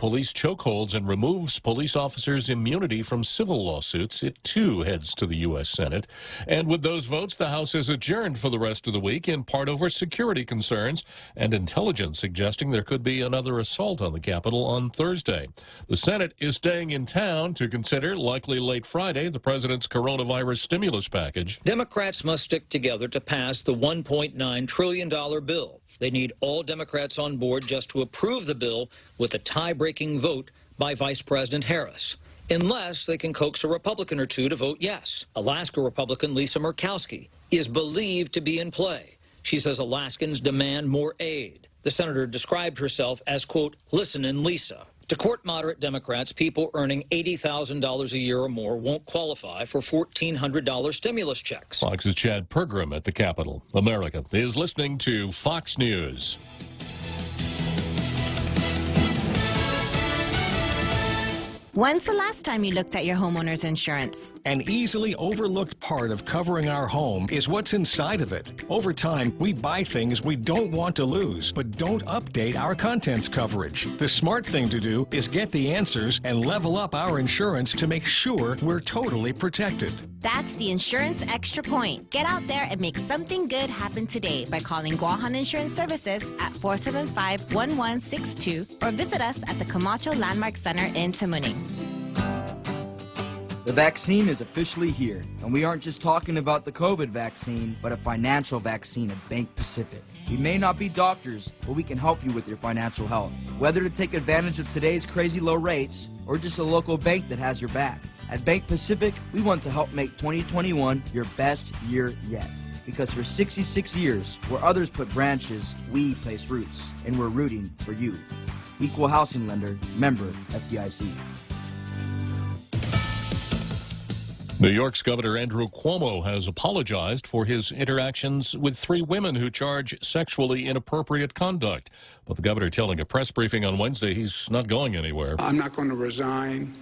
Police chokeholds and removes police officers' immunity from civil lawsuits. It, too, heads to the U.S. Senate. And with those votes, the House is adjourned for the rest of the week, in part over security concerns and intelligence suggesting there could be another assault on the Capitol on Thursday. The Senate is staying in town to consider, likely late Friday, the president's coronavirus stimulus package. Democrats must stick together to pass the $1.9 trillion bill. They need all Democrats on board just to approve the bill with a tie-breaking vote by Vice President Harris, unless they can coax a Republican or two to vote yes. Alaska Republican Lisa Murkowski is believed to be in play. She says Alaskans demand more aid. The senator described herself as, quote, "Listenin' Lisa." To quote moderate Democrats, people earning $80,000 a year or more won't qualify for $1,400 stimulus checks. Fox's Chad Pergram at the Capitol. America is listening to Fox News. When's the last time you looked at your homeowner's insurance? An easily overlooked part of covering our home is what's inside of it. Over time, we buy things we don't want to lose, but don't update our contents coverage. The smart thing to do is get the answers and level up our insurance to make sure we're totally protected. That's the Insurance Extra Point. Get out there and make something good happen today by calling Guahan Insurance Services at 475-1162 or visit us at the Camacho Landmark Center in Tamuning. The vaccine is officially here, and we aren't just talking about the COVID vaccine, but a financial vaccine at Bank Pacific. We may not be doctors, but we can help you with your financial health. Whether to take advantage of today's crazy low rates, or just a local bank that has your back. At Bank Pacific, we want to help make 2021 your best year yet. Because for 66 years, where others put branches, we place roots, and we're rooting for you. Equal housing lender, member FDIC. New York's Governor Andrew Cuomo has apologized for his interactions with 3 women who charge sexually inappropriate conduct. But the governor telling a press briefing on Wednesday he's not going anywhere. I'm not going to resign.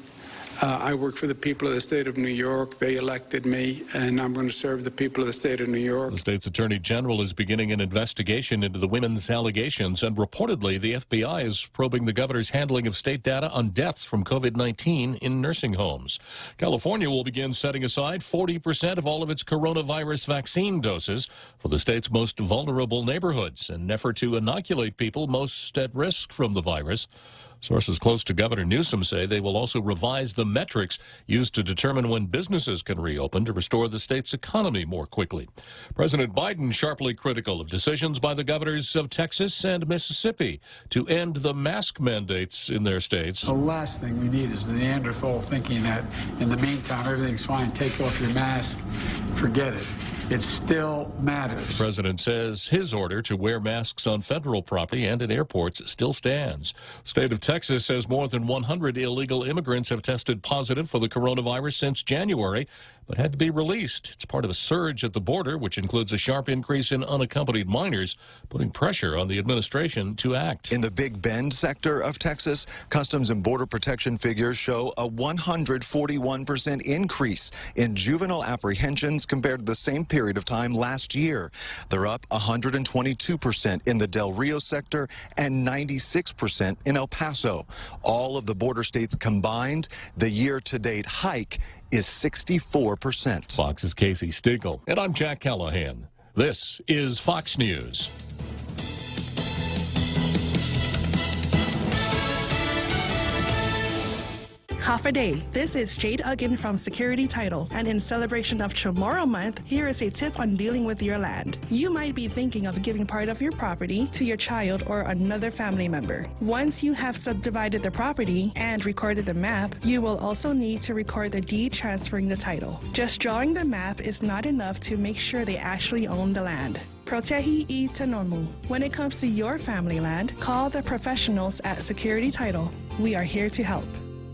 I work for the people of the state of New York. They elected me, and I'm going to serve the people of the state of New York. The state's attorney general is beginning an investigation into the women's allegations, and reportedly the FBI is probing the governor's handling of state data on deaths from COVID-19 in nursing homes. California will begin setting aside 40% of all of its coronavirus vaccine doses for the state's most vulnerable neighborhoods in an effort to inoculate people most at risk from the virus. Sources close to Governor Newsom say they will also revise the metrics used to determine when businesses can reopen to restore the state's economy more quickly. President Biden sharply critical of decisions by the governors of Texas and Mississippi to end the mask mandates in their states. The last thing we need is the Neanderthal thinking that in the meantime everything's fine, take off your mask, forget it. It still matters. The president says his order to wear masks on federal property and in airports still stands. The state of Texas says more than 100 illegal immigrants have tested positive for the coronavirus since January, but had to be released. It's part of a surge at the border, which includes a sharp increase in unaccompanied minors, putting pressure on the administration to act. In the Big Bend sector of Texas, Customs and Border Protection figures show a 141% increase in juvenile apprehensions compared to the same period of time last year. They're up 122% in the Del Rio sector and 96% in El Paso. All of the border states combined, the year-to-date hike is 64%. Fox's Casey Stigall. And I'm Jack Callahan. This is Fox News. Half a day. This is Jade Uggan from Security Title, and in celebration of Tomorrow Month, here is a tip on dealing with your land. You might be thinking of giving part of your property to your child or another family member. Once you have subdivided the property and recorded the map, you will also need to record the deed transferring the title. Just drawing the map is not enough to make sure they actually own the land. Protehi I Tanomu. When it comes to your family land, call the professionals at Security Title. We are here to help.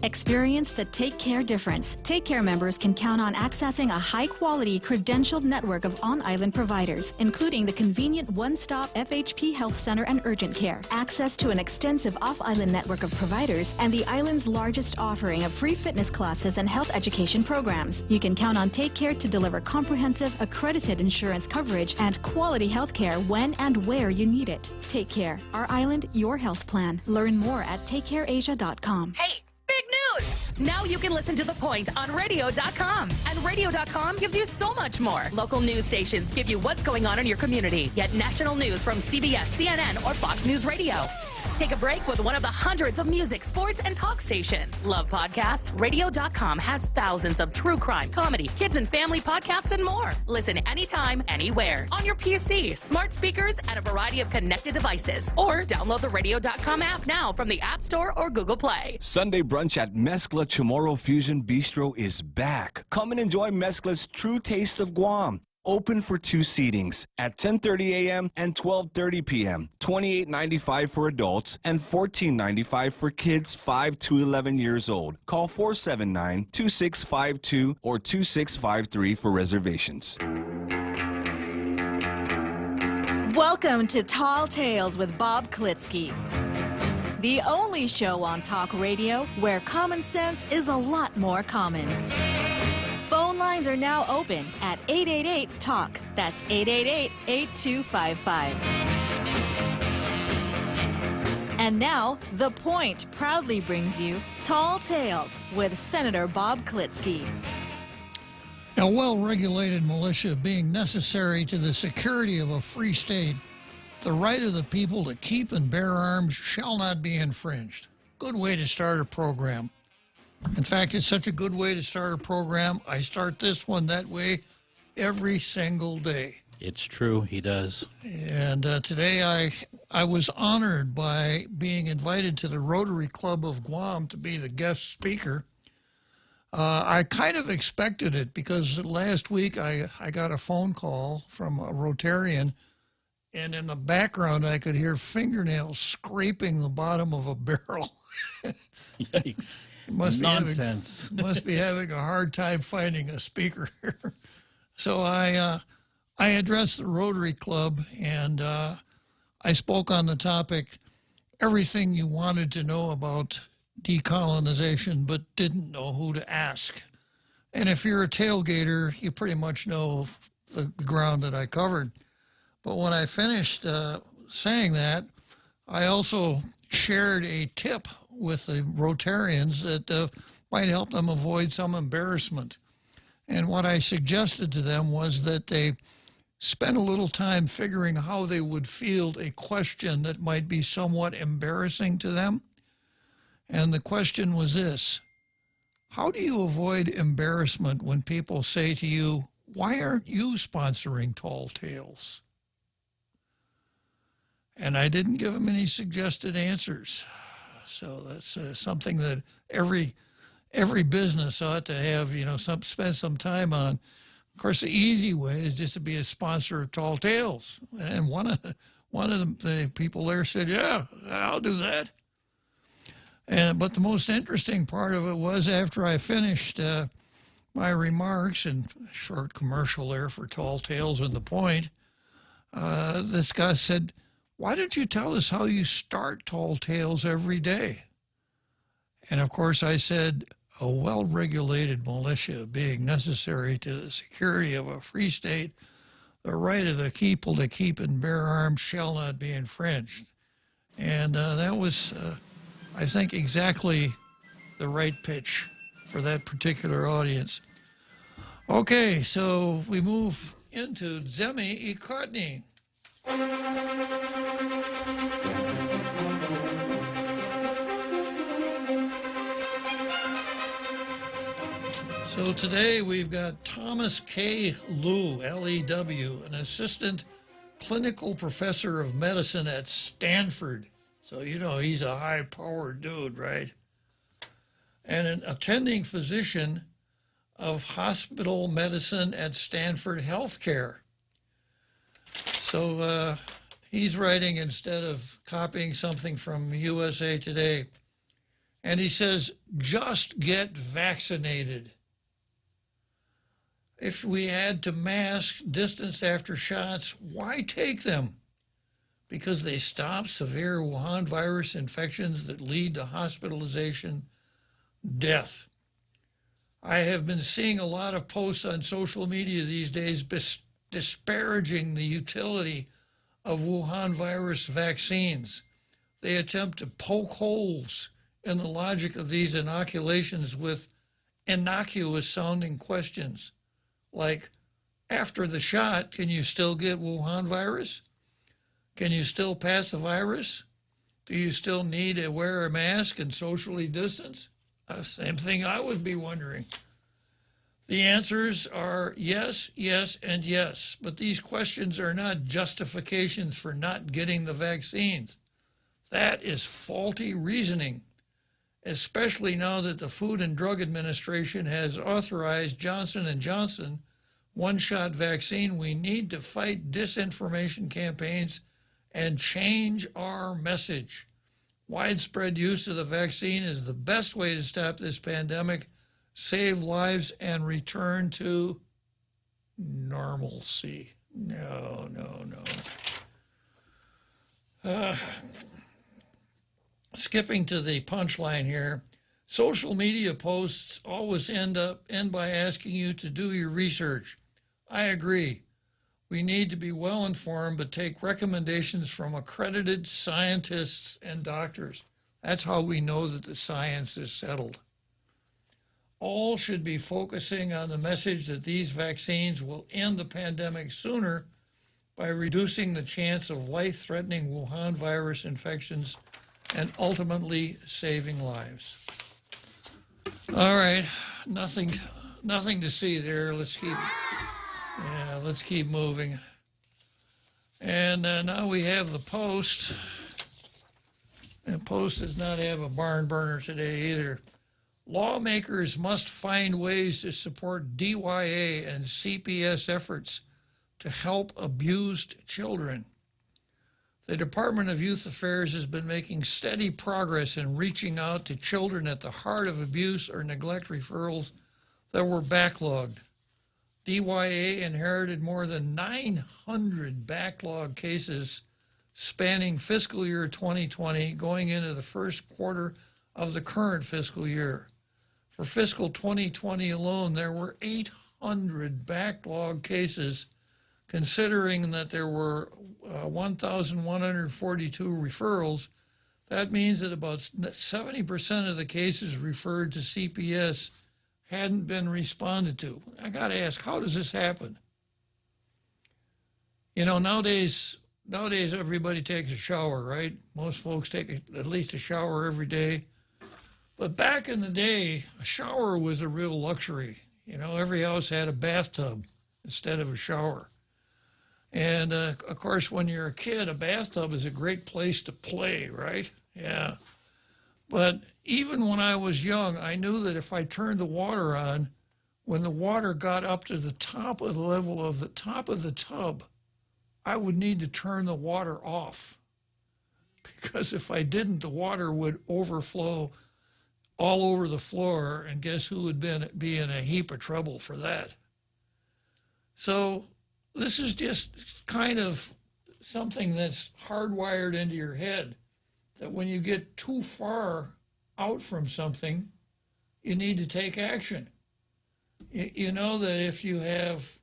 Experience the Take Care difference. Take Care members can count on accessing a high-quality, credentialed network of on-island providers, including the convenient one-stop FHP Health Center and urgent care, access to an extensive off-island network of providers, and the island's largest offering of free fitness classes and health education programs. You can count on Take Care to deliver comprehensive, accredited insurance coverage and quality health care when and where you need it. Take Care. Our island, your health plan. Learn more at takecareasia.com. Hey! Big news! Now you can listen to The Point on radio.com. And radio.com gives you so much more. Local news stations give you what's going on in your community, yet national news from CBS, CNN, or Fox News Radio. Take a break with one of the hundreds of music, sports, and talk stations. Love podcasts? Radio.com has thousands of true crime, comedy, kids and family podcasts, and more. Listen anytime, anywhere. On your PC, smart speakers, and a variety of connected devices. Or download the Radio.com app now from the App Store or Google Play. Sunday brunch at Mezcla Chamorro Fusion Bistro is back. Come and enjoy Mezcla's true taste of Guam. Open for 2 seatings at 10:30 a.m. and 12:30 p.m. $28.95 for adults and $14.95 for kids 5 to 11 years old. Call 479-2652 or 2653 for reservations. Welcome to Tall Tales with Bob Klitzkie, the only show on talk radio where common sense is a lot more common. Phone lines are now open at 888-TALK. That's 888-8255. And now, The Point proudly brings you Tall Tales with Senator Bob Klitzkie. A well-regulated militia being necessary to the security of a free state, the right of the people to keep and bear arms shall not be infringed. Good way to start a program. In fact, it's such a good way to start a program, I start this one that way every single day. It's true, he does. And today I was honored by being invited to the Rotary Club of Guam to be the guest speaker. I kind of expected it because last week I got a phone call from a Rotarian, and in the background I could hear fingernails scraping the bottom of a barrel. Yikes. Nonsense. Must be having a hard time finding a speaker. So I addressed the Rotary Club, and I spoke on the topic, everything you wanted to know about decolonization but didn't know who to ask. And if you're a tailgater, you pretty much know the ground that I covered. But when I finished saying that, I also shared a tip with the Rotarians that might help them avoid some embarrassment. And what I suggested to them was that they spend a little time figuring how they would field a question that might be somewhat embarrassing to them. And the question was this: how do you avoid embarrassment when people say to you, "Why aren't you sponsoring Tall Tales?" And I didn't give them any suggested answers. So that's something that every business ought to have, spend some time on. Of course, the easy way is just to be a sponsor of Tall Tales. And one of the people there said, "Yeah, I'll do that." But the most interesting part of it was after I finished my remarks, and a short commercial there for Tall Tales and The Point, this guy said, "Why don't you tell us how you start Tall Tales every day?" And of course I said, a well-regulated militia being necessary to the security of a free state, the right of the people to keep and bear arms shall not be infringed. And that was, I think, exactly the right pitch for that particular audience. Okay, so we move into Zemi Ikotny. So today we've got Thomas K. Lew, L-E-W, an assistant clinical professor of medicine at Stanford. So, he's a high-powered dude, right? And an attending physician of hospital medicine at Stanford Healthcare. So he's writing instead of copying something from USA Today. And he says, just get vaccinated. If we had to mask, distance after shots, why take them? Because they stop severe Wuhan virus infections that lead to hospitalization, death. I have been seeing a lot of posts on social media these days disparaging the utility of Wuhan virus vaccines. They attempt to poke holes in the logic of these inoculations with innocuous sounding questions like, after the shot, can you still get Wuhan virus? Can you still pass the virus? Do you still need to wear a mask and socially distance? Same thing I would be wondering. The answers are yes, yes, and yes, but these questions are not justifications for not getting the vaccines. That is faulty reasoning, especially now that the Food and Drug Administration has authorized Johnson & Johnson one-shot vaccine. We need to fight disinformation campaigns and change our message. Widespread use of the vaccine is the best way to stop this pandemic, save lives, and return to normalcy. No. Skipping to the punchline here, social media posts always end by asking you to do your research. I agree. We need to be well informed, but take recommendations from accredited scientists and doctors. That's how we know that the science is settled. All should be focusing on the message that these vaccines will end the pandemic sooner by reducing the chance of life-threatening Wuhan virus infections and ultimately saving lives. All right, nothing to see there. Let's keep moving. And now we have the Post. The Post does not have a barn burner today either. Lawmakers must find ways to support DYA and CPS efforts to help abused children. The Department of Youth Affairs has been making steady progress in reaching out to children at the heart of abuse or neglect referrals that were backlogged. DYA inherited more than 900 backlog cases spanning fiscal year 2020 going into the first quarter of the current fiscal year. For fiscal 2020 alone, there were 800 backlog cases, considering that there were 1,142 referrals. That means that about 70% of the cases referred to CPS hadn't been responded to. I got to ask, how does this happen? You know, nowadays everybody takes a shower, right? Most folks take at least a shower every day. But back in the day, a shower was a real luxury. You know, every house had a bathtub instead of a shower. And, of course, when you're a kid, a bathtub is a great place to play, right? Yeah. But even when I was young, I knew that if I turned the water on, when the water got up to the top of the level of the top of the tub, I would need to turn the water off. Because if I didn't, the water would overflow all over the floor, and guess who would be in a heap of trouble for that? So this is just kind of something that's hardwired into your head, that when you get too far out from something, you need to take action. You know that if you have,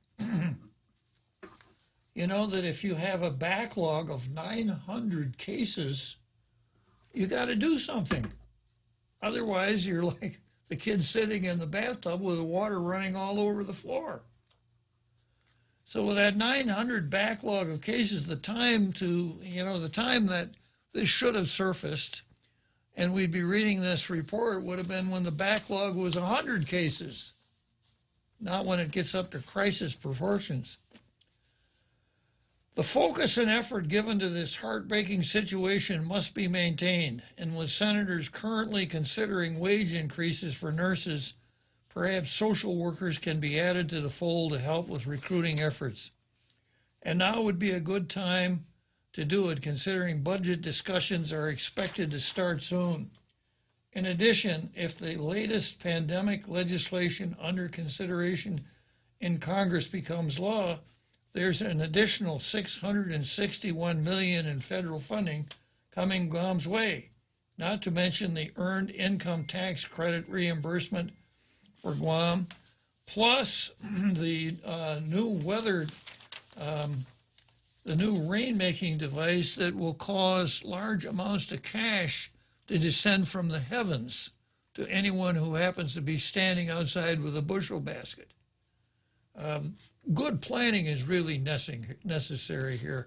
a backlog of 900 cases, you got to do something. Otherwise, you're like the kid sitting in the bathtub with the water running all over the floor. So with that 900 backlog of cases, the time that this should have surfaced and we'd be reading this report would have been when the backlog was 100 cases, not when it gets up to crisis proportions. The focus and effort given to this heartbreaking situation must be maintained, and with senators currently considering wage increases for nurses, perhaps social workers can be added to the fold to help with recruiting efforts. And now would be a good time to do it, considering budget discussions are expected to start soon. In addition, if the latest pandemic legislation under consideration in Congress becomes law, there's an additional $661 million in federal funding coming Guam's way, not to mention the earned income tax credit reimbursement for Guam, plus the new rainmaking device that will cause large amounts of cash to descend from the heavens to anyone who happens to be standing outside with a bushel basket. Good planning is really necessary here.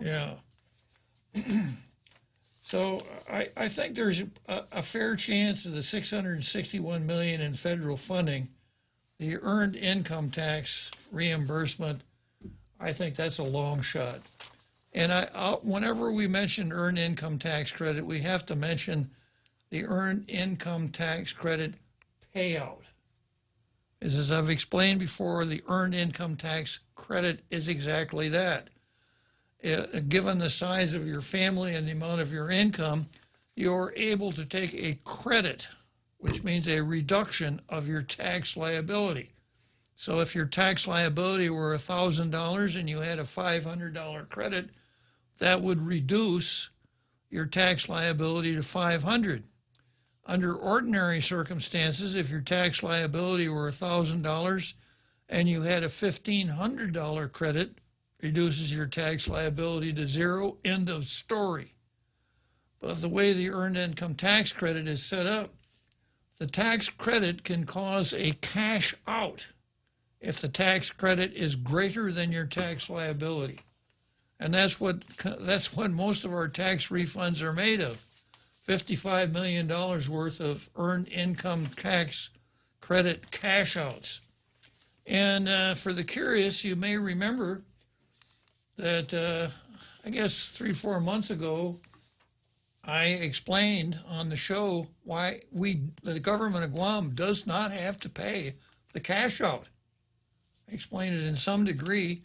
Yeah. So I think there's a fair chance of the $661 million in federal funding, the earned income tax reimbursement. I think that's a long shot. And whenever we mention earned income tax credit, we have to mention the earned income tax credit payout. As I've explained before, the earned income tax credit is exactly that. Given the size of your family and the amount of your income, you're able to take a credit, which means a reduction of your tax liability. So if your tax liability were $1,000 and you had a $500 credit, that would reduce your tax liability to $500. Under ordinary circumstances, if your tax liability were $1,000 and you had a $1,500 credit, reduces your tax liability to zero, end of story. But the way the earned income tax credit is set up, the tax credit can cause a cash out if the tax credit is greater than your tax liability. And that's what most of our tax refunds are made of. $55 million worth of earned income tax credit cash outs. And for the curious, you may remember that I guess 3-4 months ago, I explained on the show why the government of Guam does not have to pay the cash out. I explained it in some degree,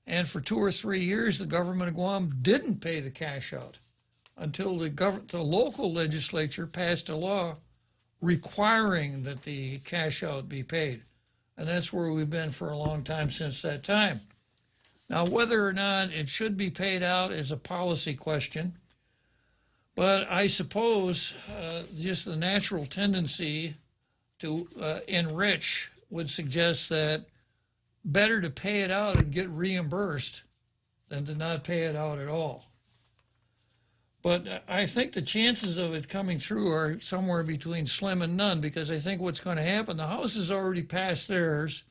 and for 2 or 3 years, the government of Guam didn't pay the cash out until the local legislature passed a law requiring that the cash out be paid. And that's where we've been for a long time since that time. Now, whether or not it should be paid out is a policy question, but I suppose just the natural tendency to enrich would suggest that better to pay it out and get reimbursed than to not pay it out at all. But I think the chances of it coming through are somewhere between slim and none, because I think what's going to happen, the House has already passed theirs.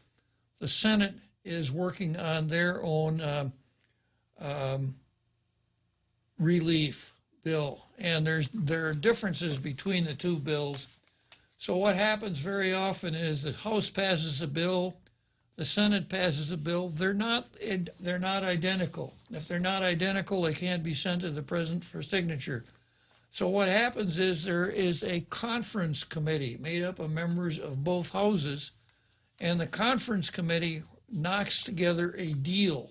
The Senate is working on their own relief bill, and there are differences between the two bills. So what happens very often is the House passes a bill, the Senate passes a bill. They're not identical. If they're not identical, they can't be sent to the president for signature. So what happens is there is a conference committee made up of members of both houses, and the conference committee knocks together a deal,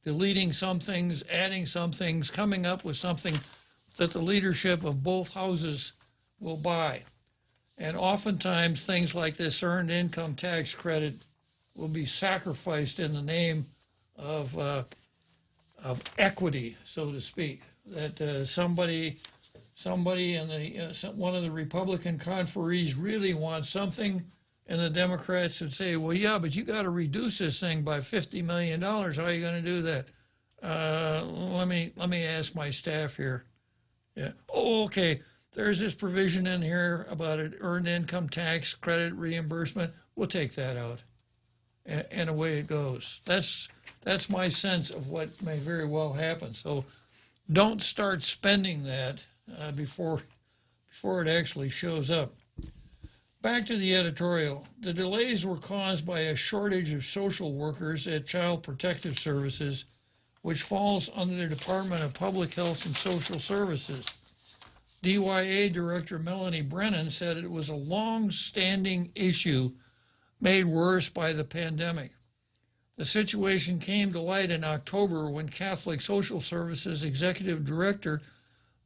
deleting some things, adding some things, coming up with something that the leadership of both houses will buy. And oftentimes things like this earned income tax credit will be sacrificed in the name of equity, so to speak. That somebody in the one of the Republican conferees really wants something, and the Democrats would say, "Well, yeah, but you got to reduce this thing by $50 million. How are you going to do that?" Let me ask my staff here. Yeah. Oh, okay. There's this provision in here about an earned income tax credit reimbursement. We'll take that out. And away it goes. That's my sense of what may very well happen. So don't start spending that before it actually shows up. Back to the editorial. The delays were caused by a shortage of social workers at Child Protective Services, which falls under the Department of Public Health and Social Services. DYA Director Melanie Brennan said it was a long-standing issue made worse by the pandemic. The situation came to light in October when Catholic Social Services Executive Director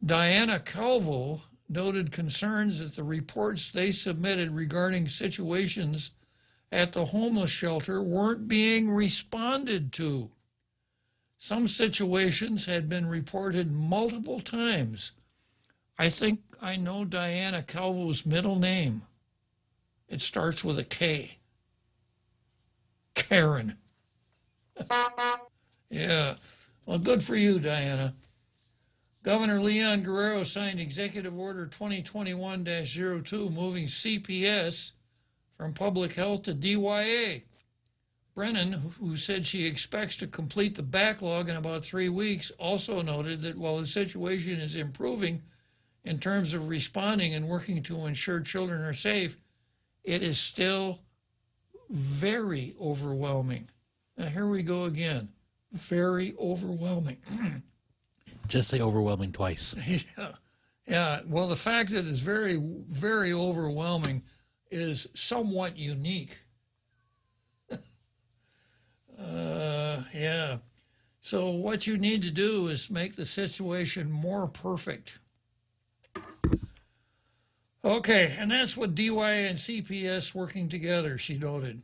Diana Calvo noted concerns that the reports they submitted regarding situations at the homeless shelter weren't being responded to. Some situations had been reported multiple times. I think I know Diana Calvo's middle name. It starts with a K. Karen. Yeah. Well, good for you, Diana. Governor Leon Guerrero signed Executive Order 2021-02, moving CPS from public health to DYA. Brennan, who said she expects to complete the backlog in about 3 weeks, also noted that while the situation is improving in terms of responding and working to ensure children are safe, it is still very overwhelming. Now, here we go again. Very overwhelming. Just say overwhelming twice. Yeah. Well, the fact that it's very, very overwhelming is somewhat unique. Yeah. So what you need to do is make the situation more perfect. Okay, and that's what DYA and CPS working together, she noted.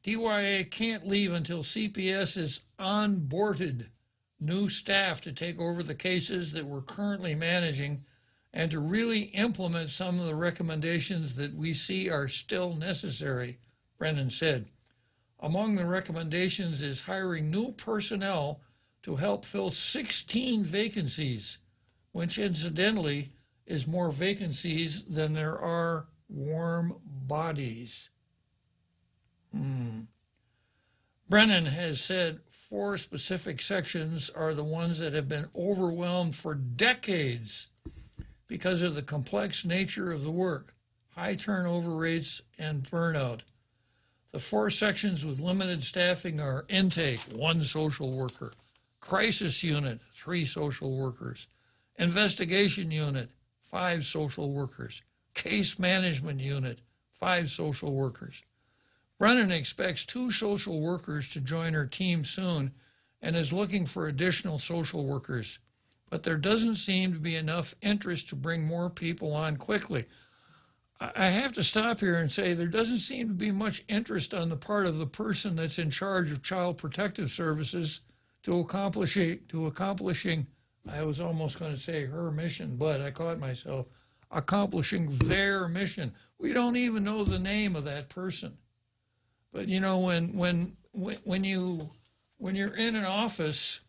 DYA can't leave until CPS has onboarded new staff to take over the cases that we're currently managing and to really implement some of the recommendations that we see are still necessary, Brennan said. Among the recommendations is hiring new personnel to help fill 16 vacancies, which incidentally is more vacancies than there are warm bodies. Brennan has said 4 specific sections are the ones that have been overwhelmed for decades because of the complex nature of the work, high turnover rates, and burnout. The 4 sections with limited staffing are intake, 1 social worker, crisis unit, 3 social workers, investigation unit, 5 social workers, case management unit, 5 social workers. Brennan expects 2 social workers to join her team soon and is looking for additional social workers, but there doesn't seem to be enough interest to bring more people on quickly. I have to stop here and say there doesn't seem to be much interest on the part of the person that's in charge of Child Protective Services to accomplishing, I was almost going to say her mission, but I caught myself, accomplishing their mission. We don't even know the name of that person. But you know, when you're in an office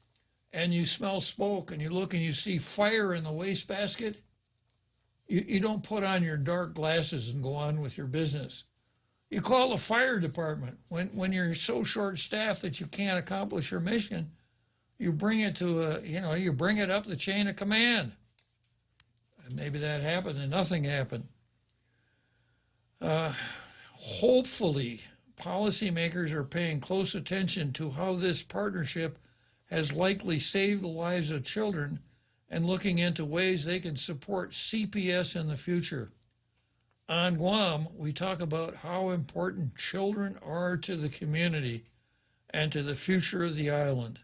and you smell smoke and you look and you see fire in the wastebasket, you don't put on your dark glasses and go on with your business. You call the fire department. When you're so short-staffed that you can't accomplish your mission, you bring it to you bring it up the chain of command. And maybe that happened and nothing happened. Hopefully, policymakers are paying close attention to how this partnership has likely saved the lives of children and looking into ways they can support CPS in the future. On Guam, we talk about how important children are to the community and to the future of the island.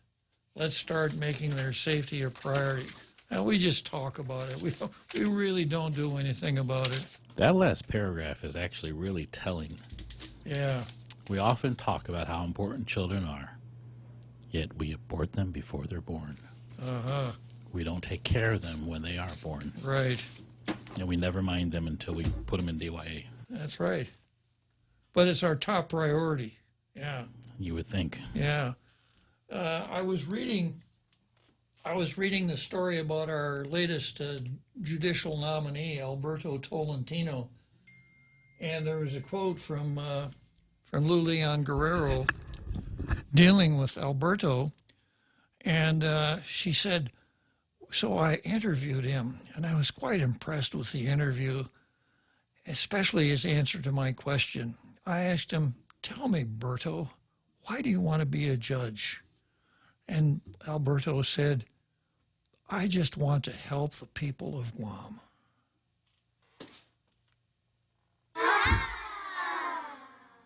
Let's start making their safety a priority. Now, we just talk about it. We really don't do anything about it. That last paragraph is actually really telling. Yeah. We often talk about how important children are, yet we abort them before they're born. Uh-huh. We don't take care of them when they are born. Right. And we never mind them until we put them in DYA. That's right. But it's our top priority. Yeah. You would think. Yeah. I was reading the story about our latest judicial nominee, Alberto Tolentino, and there was a quote from Lou Leon Guerrero dealing with Alberto, and she said, so I interviewed him, and I was quite impressed with the interview, especially his answer to my question. I asked him, tell me, Berto, why do you want to be a judge? And Alberto said, I just want to help the people of Guam.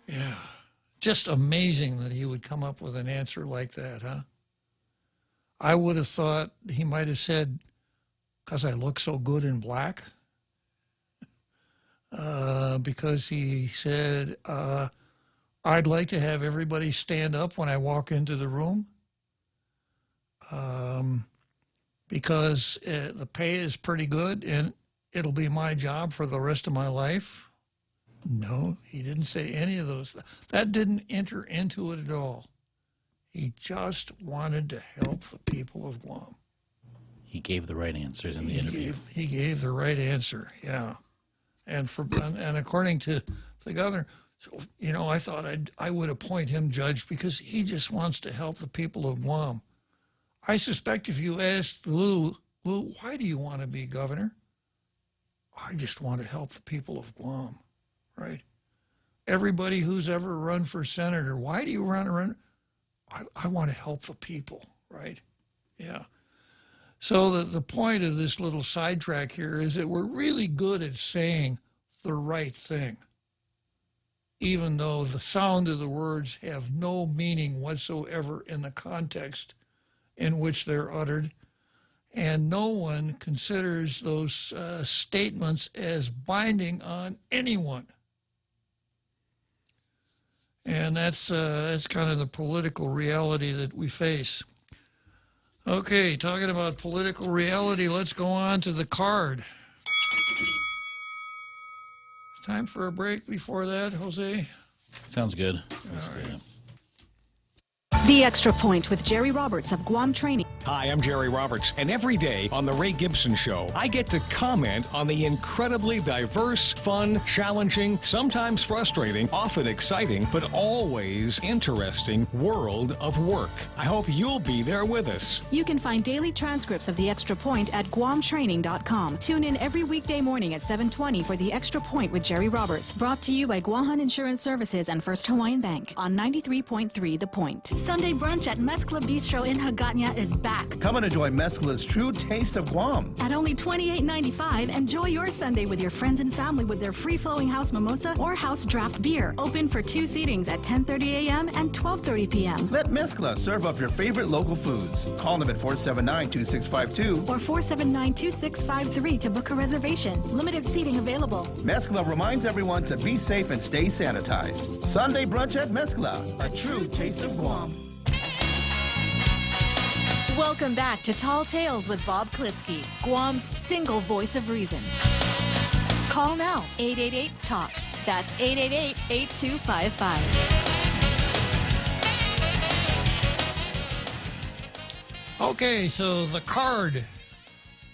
Yeah, just amazing that he would come up with an answer like that, huh? I would have thought he might have said, because I look so good in black. because he said, I'd like to have everybody stand up when I walk into the room because the pay is pretty good and it'll be my job for the rest of my life. No, he didn't say any of those. That didn't enter into it at all. He just wanted to help the people of Guam. He gave the right answers in the interview. He gave the right answer, yeah. And according to the governor, so, you know, I thought I would appoint him judge because he just wants to help the people of Guam. I suspect if you asked Lou, why do you want to be governor? I just want to help the people of Guam, right? Everybody who's ever run for senator, why do you run? I want to help the people, right? Yeah. So the point of this little sidetrack here is that we're really good at saying the right thing, even though the sound of the words have no meaning whatsoever in the context in which they're uttered, and no one considers those statements as binding on anyone. And that's kind of the political reality that we face. Okay, talking about political reality, let's go on to the card. Time for a break before that, Jose? Sounds good. Let's do it. The Extra Point with Jerry Roberts of Guam Training. Hi, I'm Jerry Roberts, and every day on The Ray Gibson Show, I get to comment on the incredibly diverse, fun, challenging, sometimes frustrating, often exciting, but always interesting world of work. I hope you'll be there with us. You can find daily transcripts of The Extra Point at guamtraining.com. Tune in every weekday morning at 7:20 for The Extra Point with Jerry Roberts, brought to you by Guahan Insurance Services and First Hawaiian Bank on 93.3 The Point. Sunday brunch at Mezcla Bistro in Hagåtña is back. Come and enjoy Mezcla's true taste of Guam. At only $28.95, enjoy your Sunday with your friends and family with their free-flowing house mimosa or house draft beer. Open for 2 seatings at 10:30 a.m. and 12:30 p.m. Let Mezcla serve up your favorite local foods. Call them at 479-2652 or 479-2653 to book a reservation. Limited seating available. Mezcla reminds everyone to be safe and stay sanitized. Sunday brunch at Mezcla, a true taste of Guam. Welcome back to Tall Tales with Bob Klitzkie, Guam's single voice of reason. Call now, 888-TALK. That's 888-8255. Okay, so the card.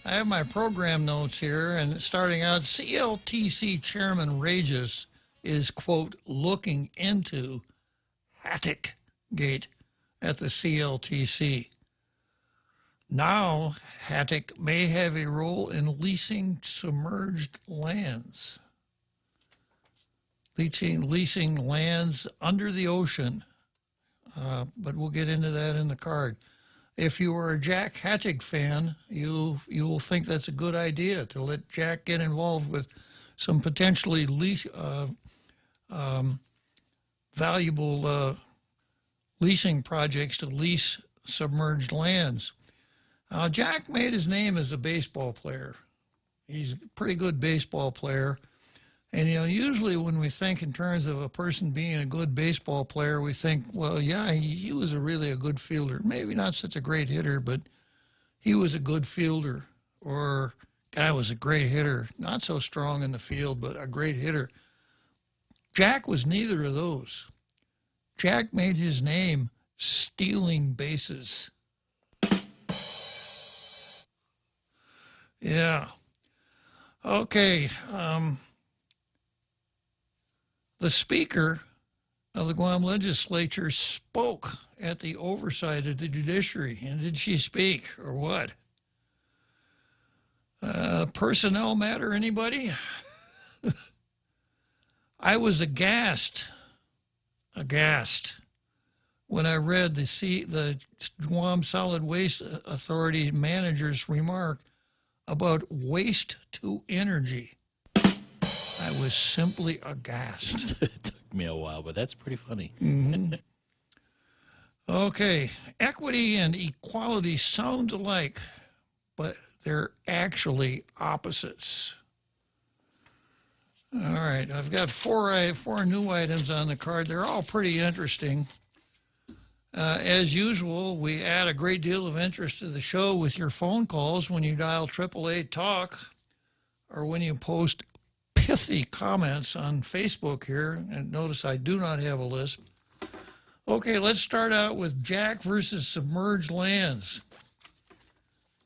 I have my program notes here, and starting out, CLTC Chairman Regis is, quote, looking into Hattick Gate at the CLTC. Now, Hattick may have a role in leasing submerged lands. Leasing lands under the ocean. But we'll get into that in the card. If you are a Jack Hattick fan, you will think that's a good idea to let Jack get involved with some potentially valuable leasing projects to lease submerged lands. Jack made his name as a baseball player. He's a pretty good baseball player. And, you know, usually when we think in terms of a person being a good baseball player, we think, well, yeah, he was really a good fielder. Maybe not such a great hitter, but he was a good fielder. Or guy was a great hitter. Not so strong in the field, but a great hitter. Jack was neither of those. Jack made his name stealing bases. Yeah. Okay. The Speaker of the Guam Legislature spoke at the oversight of the judiciary. And did she speak or what? Personnel matter, anybody? I was aghast when I read the Guam Solid Waste Authority manager's remark about waste to energy. I was simply aghast. It took me a while, but that's pretty funny. Mm-hmm. Okay, equity and equality sound alike, but they're actually opposites. All right, I've got four new items on the card. They're all pretty interesting. As usual, we add a great deal of interest to the show with your phone calls when you dial 888-TALK or when you post pithy comments on Facebook here. And notice I do not have a lisp. Okay, let's start out with Jack versus submerged lands.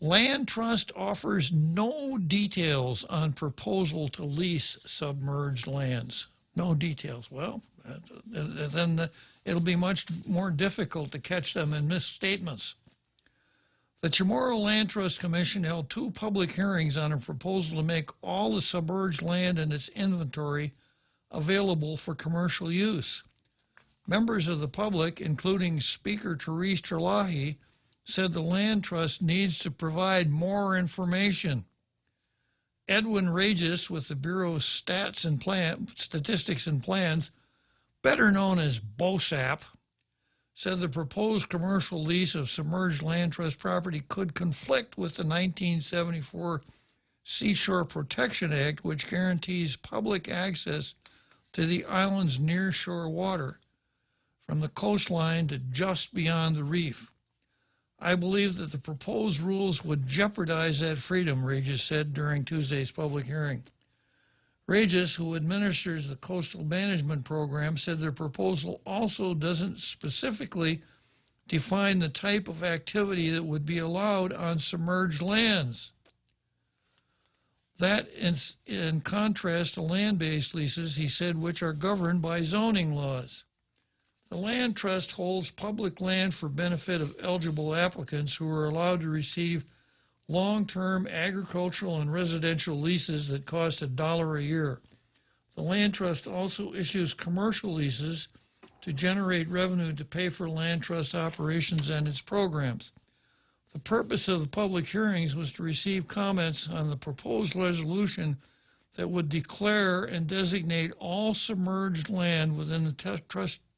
Land Trust offers no details on proposal to lease submerged lands. No details. Well, then it'll be much more difficult to catch them in misstatements. The Chamorro Land Trust Commission held 2 public hearings on a proposal to make all the submerged land in its inventory available for commercial use. Members of the public, including Speaker Therese Terlahi, said the Land Trust needs to provide more information. Edwin Regis with the Bureau of Statistics and Plans, better known as BOSAP, said the proposed commercial lease of submerged land trust property could conflict with the 1974 Seashore Protection Act, which guarantees public access to the island's nearshore water from the coastline to just beyond the reef. I believe that the proposed rules would jeopardize that freedom, Regis said during Tuesday's public hearing. Regis, who administers the Coastal Management Program, said their proposal also doesn't specifically define the type of activity that would be allowed on submerged lands. That, in contrast to land-based leases, he said, which are governed by zoning laws. The Land Trust holds public land for benefit of eligible applicants who are allowed to receive long-term agricultural and residential leases that cost $1 a year. The Land Trust also issues commercial leases to generate revenue to pay for Land Trust operations and its programs. The purpose of the public hearings was to receive comments on the proposed resolution that would declare and designate all submerged land within the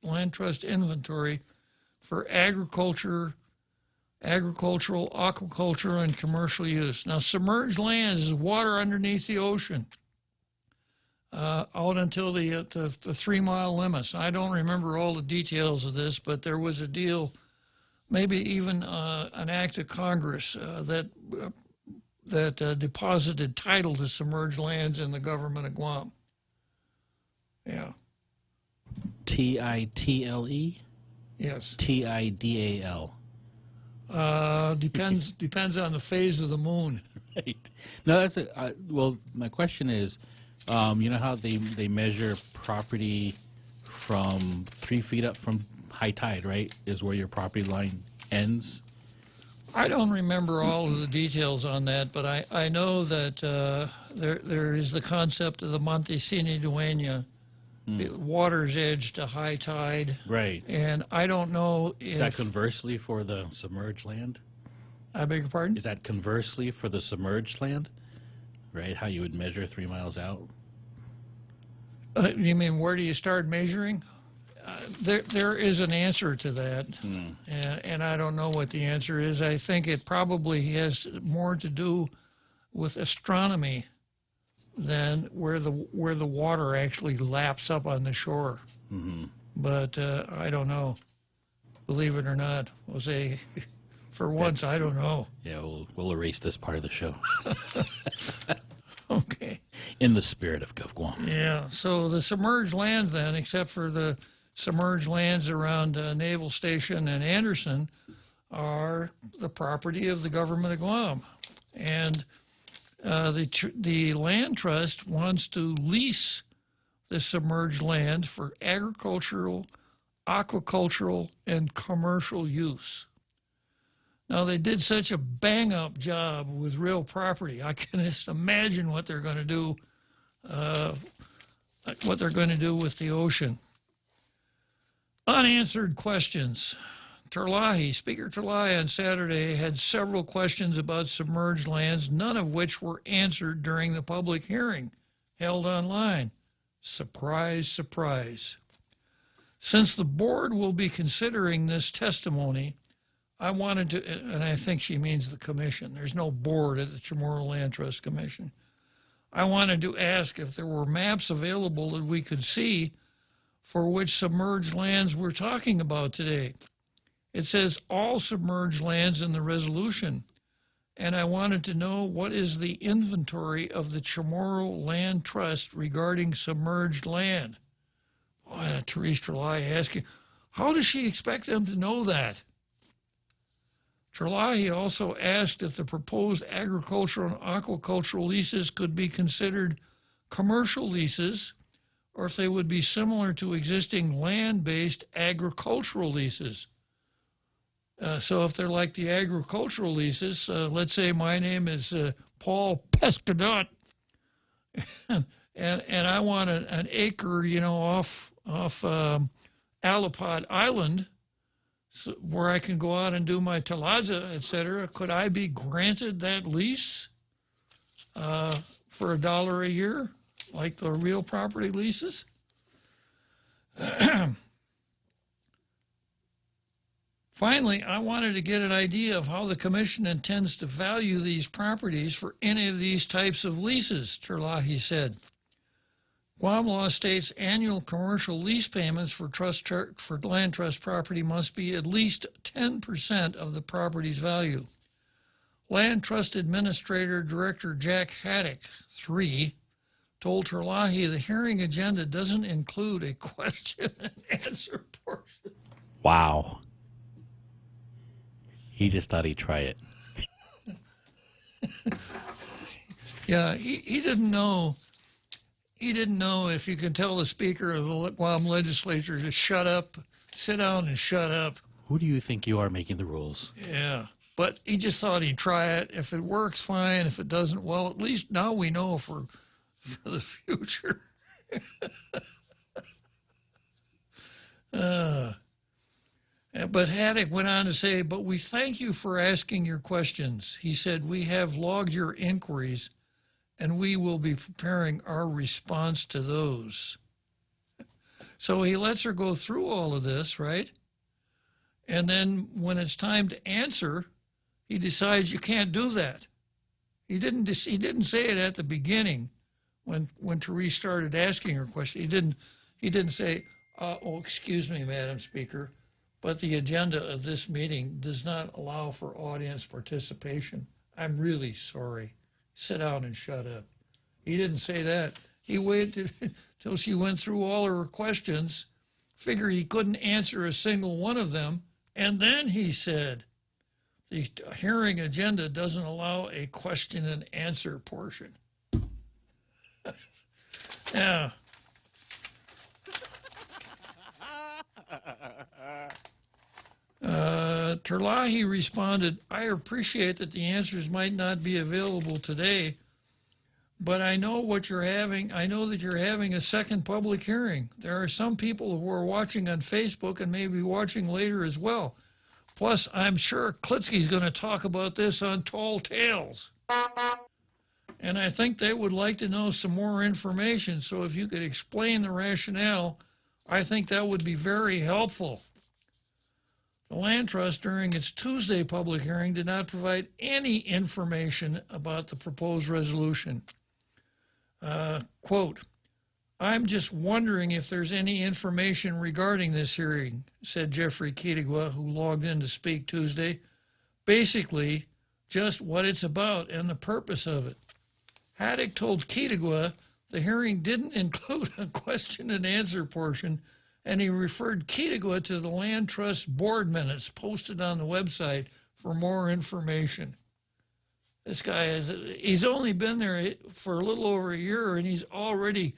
Land Trust inventory for agricultural, aquaculture, and commercial use. Now, submerged lands is water underneath the ocean out until the 3-mile limits. I don't remember all the details of this, but there was a deal, maybe even an act of Congress that deposited title to submerged lands in the government of Guam. Yeah. TITLE? Yes. TIDAL. Depends on the phase of the moon. Right. No, that's well, my question is, you know how they measure property from 3 feet up from high tide, right? Is where your property line ends? I don't remember all of the details on that, but I know that there is the concept of the Montesini Dueña, water's edge to high tide. Right. And I don't know if... Is that conversely for the submerged land? I beg your pardon? Is that conversely for the submerged land? Right? How you would measure 3 miles out? You mean where do you start measuring? There is an answer to that, and I don't know what the answer is. I think it probably has more to do with astronomy than where the water actually laps up on the shore. Mm-hmm. But I don't know. Believe it or not, Jose, for once, I don't know. Yeah, we'll erase this part of the show. Okay. In the spirit of Gov Guam. Yeah, so the submerged lands then, except for the submerged lands around Naval Station and Anderson, are the property of the government of Guam. And the Land Trust wants to lease the submerged land for agricultural, aquacultural, and commercial use. Now, they did such a bang-up job with real property. I can just imagine what they're going to do, with the ocean. Unanswered questions. Speaker Terlahi on Saturday had several questions about submerged lands, none of which were answered during the public hearing held online. Surprise, surprise. Since the board will be considering this testimony, I wanted to, and I think she means the commission. There's no board at the Chamorro Land Trust Commission. I wanted to ask if there were maps available that we could see for which submerged lands we're talking about today. It says all submerged lands in the resolution, and I wanted to know what is the inventory of the Chamorro Land Trust regarding submerged land. Boy, Therese Terlahi asking, how does she expect them to know that? Terlahi also asked if the proposed agricultural and aquacultural leases could be considered commercial leases, or if they would be similar to existing land-based agricultural leases. So if they're like the agricultural leases, let's say my name is Paul Pescadot, and I want an acre, off Alapod Island, where I can go out and do my talaza, etc. Could I be granted that lease for $1 a year, like the real property leases? Finally, I wanted to get an idea of how the commission intends to value these properties for any of these types of leases, Terlahi said. Guam law states annual commercial lease payments for land trust property must be at least 10% of the property's value. Land Trust Administrator Director Jack Haddock, 3, told Terlahi the hearing agenda doesn't include a question and answer portion. Wow. He just thought he'd try it. Yeah, he didn't know. He didn't know if you can tell the Speaker of the Guam legislature to shut up, sit down and shut up. Who do you think you are making the rules? Yeah, but he just thought he'd try it. If it works, fine. If it doesn't, well, at least now we know for the future. But Haddock went on to say, but we thank you for asking your questions. He said, we have logged your inquiries, and we will be preparing our response to those. So he lets her go through all of this, right? And then when it's time to answer, he decides you can't do that. He didn't say it at the beginning when Therese started asking her question. He didn't say, oh, excuse me, Madam Speaker, but the agenda of this meeting does not allow for audience participation. I'm really sorry. Sit down and shut up. He didn't say that. He waited till she went through all her questions, figured he couldn't answer a single one of them, and then he said, the hearing agenda doesn't allow a question and answer portion. Yeah. Terlahi responded, I appreciate that the answers might not be available today, but I know what you're having. I know that you're having a second public hearing. There are some people who are watching on Facebook and maybe watching later as well. Plus, I'm sure Klitzkie's going to talk about this on Tall Tales. And I think they would like to know some more information. So if you could explain the rationale, I think that would be very helpful. The Land Trust, during its Tuesday public hearing, did not provide any information about the proposed resolution. Quote, I'm just wondering if there's any information regarding this hearing, said Jeffrey Kitigwa, who logged in to speak Tuesday. Basically, just what it's about and the purpose of it. Haddock told Kitigwa the hearing didn't include a question and answer portion, and he referred Kitigwa to the Land Trust board minutes posted on the website for more information. This guy he's only been there for a little over a year, and he's already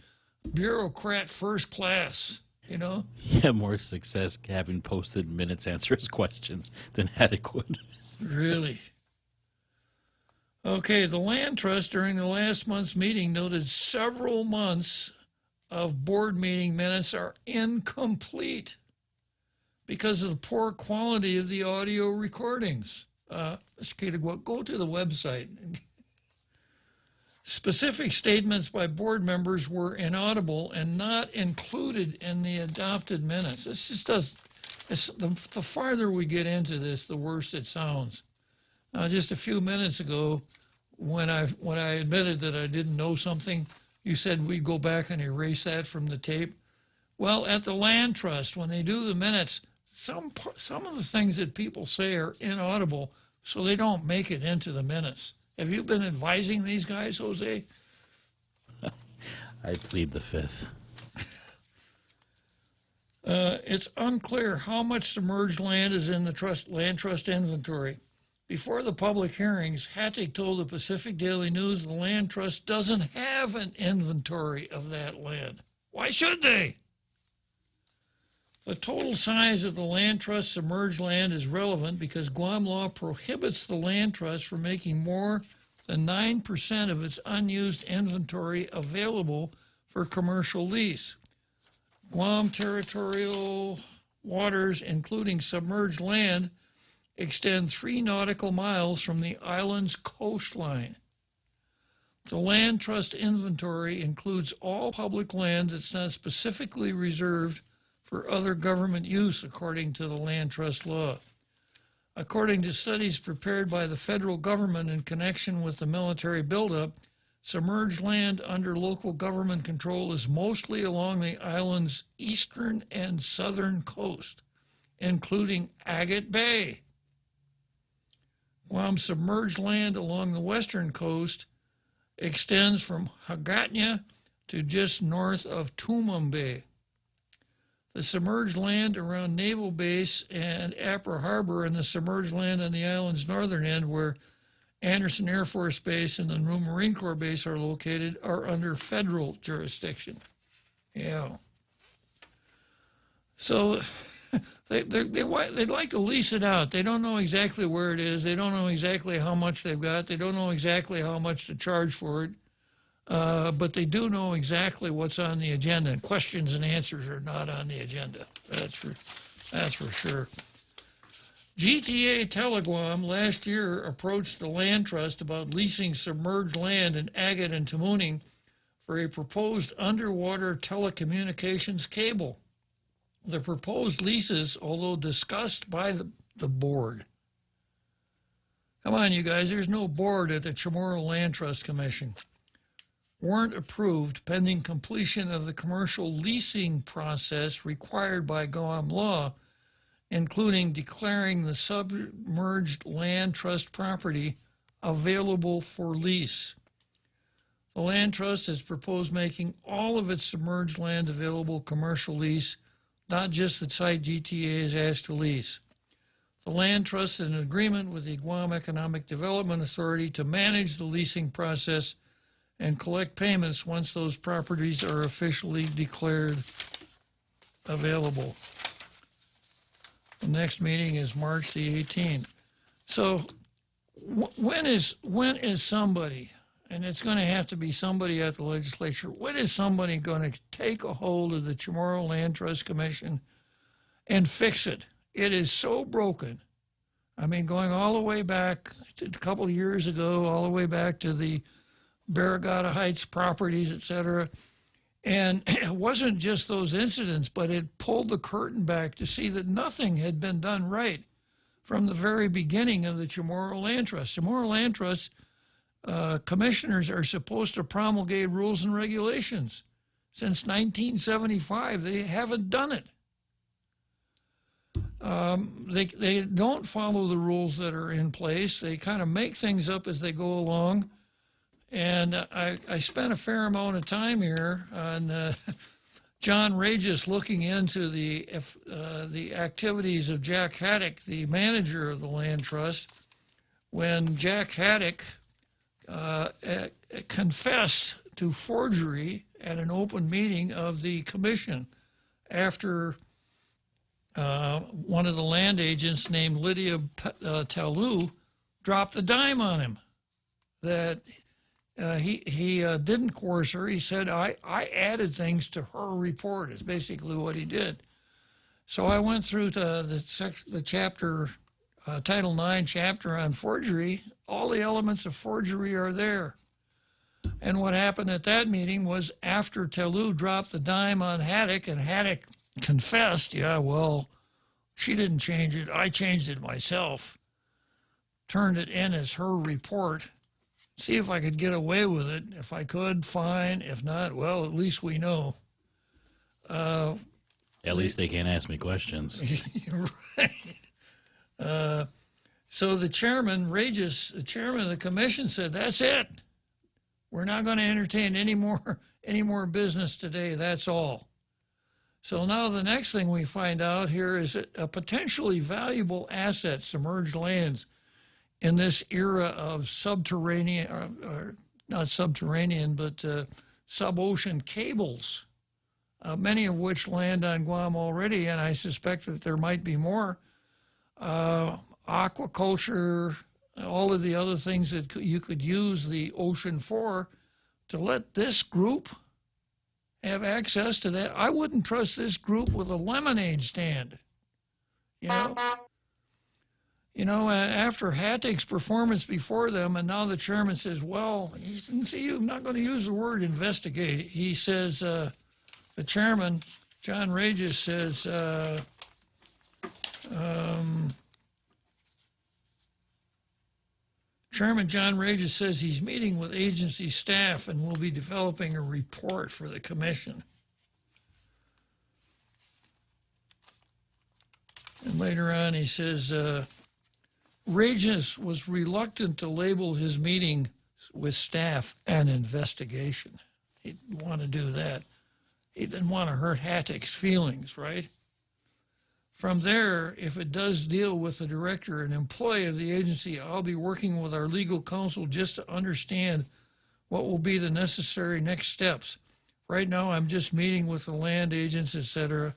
bureaucrat first class, you know? Yeah, more success having posted minutes answers questions than adequate. Really? Okay, the Land Trust during the last month's meeting noted several months of board meeting minutes are incomplete because of the poor quality of the audio recordings. Mr. Kitigwa, go to the website. Specific statements by board members were inaudible and not included in the adopted minutes. This just does, the farther we get into this, the worse it sounds. Just a few minutes ago, when I admitted that I didn't know something, you said we'd go back and erase that from the tape. Well, at the Land Trust, when they do the minutes, some of the things that people say are inaudible, so they don't make it into the minutes. Have you been advising these guys, Jose? I plead the fifth. It's unclear how much submerged land is in the land trust inventory. Before the public hearings, Hattig told the Pacific Daily News the Land Trust doesn't have an inventory of that land. Why should they? The total size of the Land Trust submerged land is relevant because Guam law prohibits the Land Trust from making more than 9% of its unused inventory available for commercial lease. Guam territorial waters, including submerged land, extend 3 nautical miles from the island's coastline. The Land Trust inventory includes all public land that's not specifically reserved for other government use, according to the Land Trust law. According to studies prepared by the federal government in connection with the military buildup, submerged land under local government control is mostly along the island's eastern and southern coast, including Agate Bay. Guam's submerged land along the western coast extends from Hagatna to just north of Tumam Bay. The submerged land around Naval Base and Apra Harbor and the submerged land on the island's northern end where Anderson Air Force Base and the new Marine Corps Base are located are under federal jurisdiction. Yeah. So they'd like to lease it out. They don't know exactly where it is. They don't know exactly how much they've got. They don't know exactly how much to charge for it. But they do know exactly what's on the agenda, and questions and answers are not on the agenda. That's for sure. GTA Teleguam last year approached the Land Trust about leasing submerged land in Agate and Tamuning for a proposed underwater telecommunications cable. The proposed leases, although discussed by the board. Come on, you guys, there's no board at the Chamorro Land Trust Commission. Weren't approved pending completion of the commercial leasing process required by Guam law, including declaring the submerged land trust property available for lease. The Land Trust has proposed making all of its submerged land available commercial lease, not just the site GTA is asked to lease. The Land Trust is in agreement with the Guam Economic Development Authority to manage the leasing process and collect payments once those properties are officially declared available. The next meeting is March the 18th. So when is somebody, and it's going to have to be somebody at the legislature, when is somebody going to take a hold of the Chamorro Land Trust Commission and fix it? It is so broken. I mean, going all the way back to a couple of years ago, all the way back to the Barragata Heights properties, et cetera. And it wasn't just those incidents, but it pulled the curtain back to see that nothing had been done right from the very beginning of the Chamorro Land Trust. Chamorro Land Trust commissioners are supposed to promulgate rules and regulations. Since 1975, they haven't done it. They don't follow the rules that are in place. They kind of make things up as they go along. And I spent a fair amount of time here on John Regis looking into the activities of Jack Haddock, the manager of the Land Trust, when Jack Haddock confessed to forgery at an open meeting of the commission after one of the land agents named Lydia Talou dropped the dime on him. That he didn't coerce her. He said, I added things to her report, is basically what he did. So I went through the chapter, Title IX chapter on forgery. All the elements of forgery are there. And what happened at that meeting was after Talou dropped the dime on Haddock, and Haddock confessed, yeah, well, she didn't change it. I changed it myself. Turned it in as her report. see if I could get away with it. If I could, fine. If not, well, at least we know. At least they can't ask me questions. Right. So the chairman, Regis, the chairman of the commission, said, "That's it. We're not going to entertain any more business today. That's all." So now the next thing we find out here is a potentially valuable asset, submerged lands, in this era of subterranean, or not subterranean, but sub-ocean cables, many of which land on Guam already, and I suspect that there might be more. Aquaculture, all of the other things that you could use the ocean for, to let this group have access to that. I wouldn't trust this group with a lemonade stand. After Hattick's performance before them, and now the chairman says, well, I'm not going to use the word investigate. He says, the chairman, John Regis, says, Chairman John Regis says he's meeting with agency staff and will be developing a report for the commission. And later on he says, Regis was reluctant to label his meeting with staff an investigation. He didn't want to do that. He didn't want to hurt Hattick's feelings, right? From there, if it does deal with the director, an employee of the agency, I'll be working with our legal counsel just to understand what will be the necessary next steps. Right now, I'm just meeting with the land agents, etc.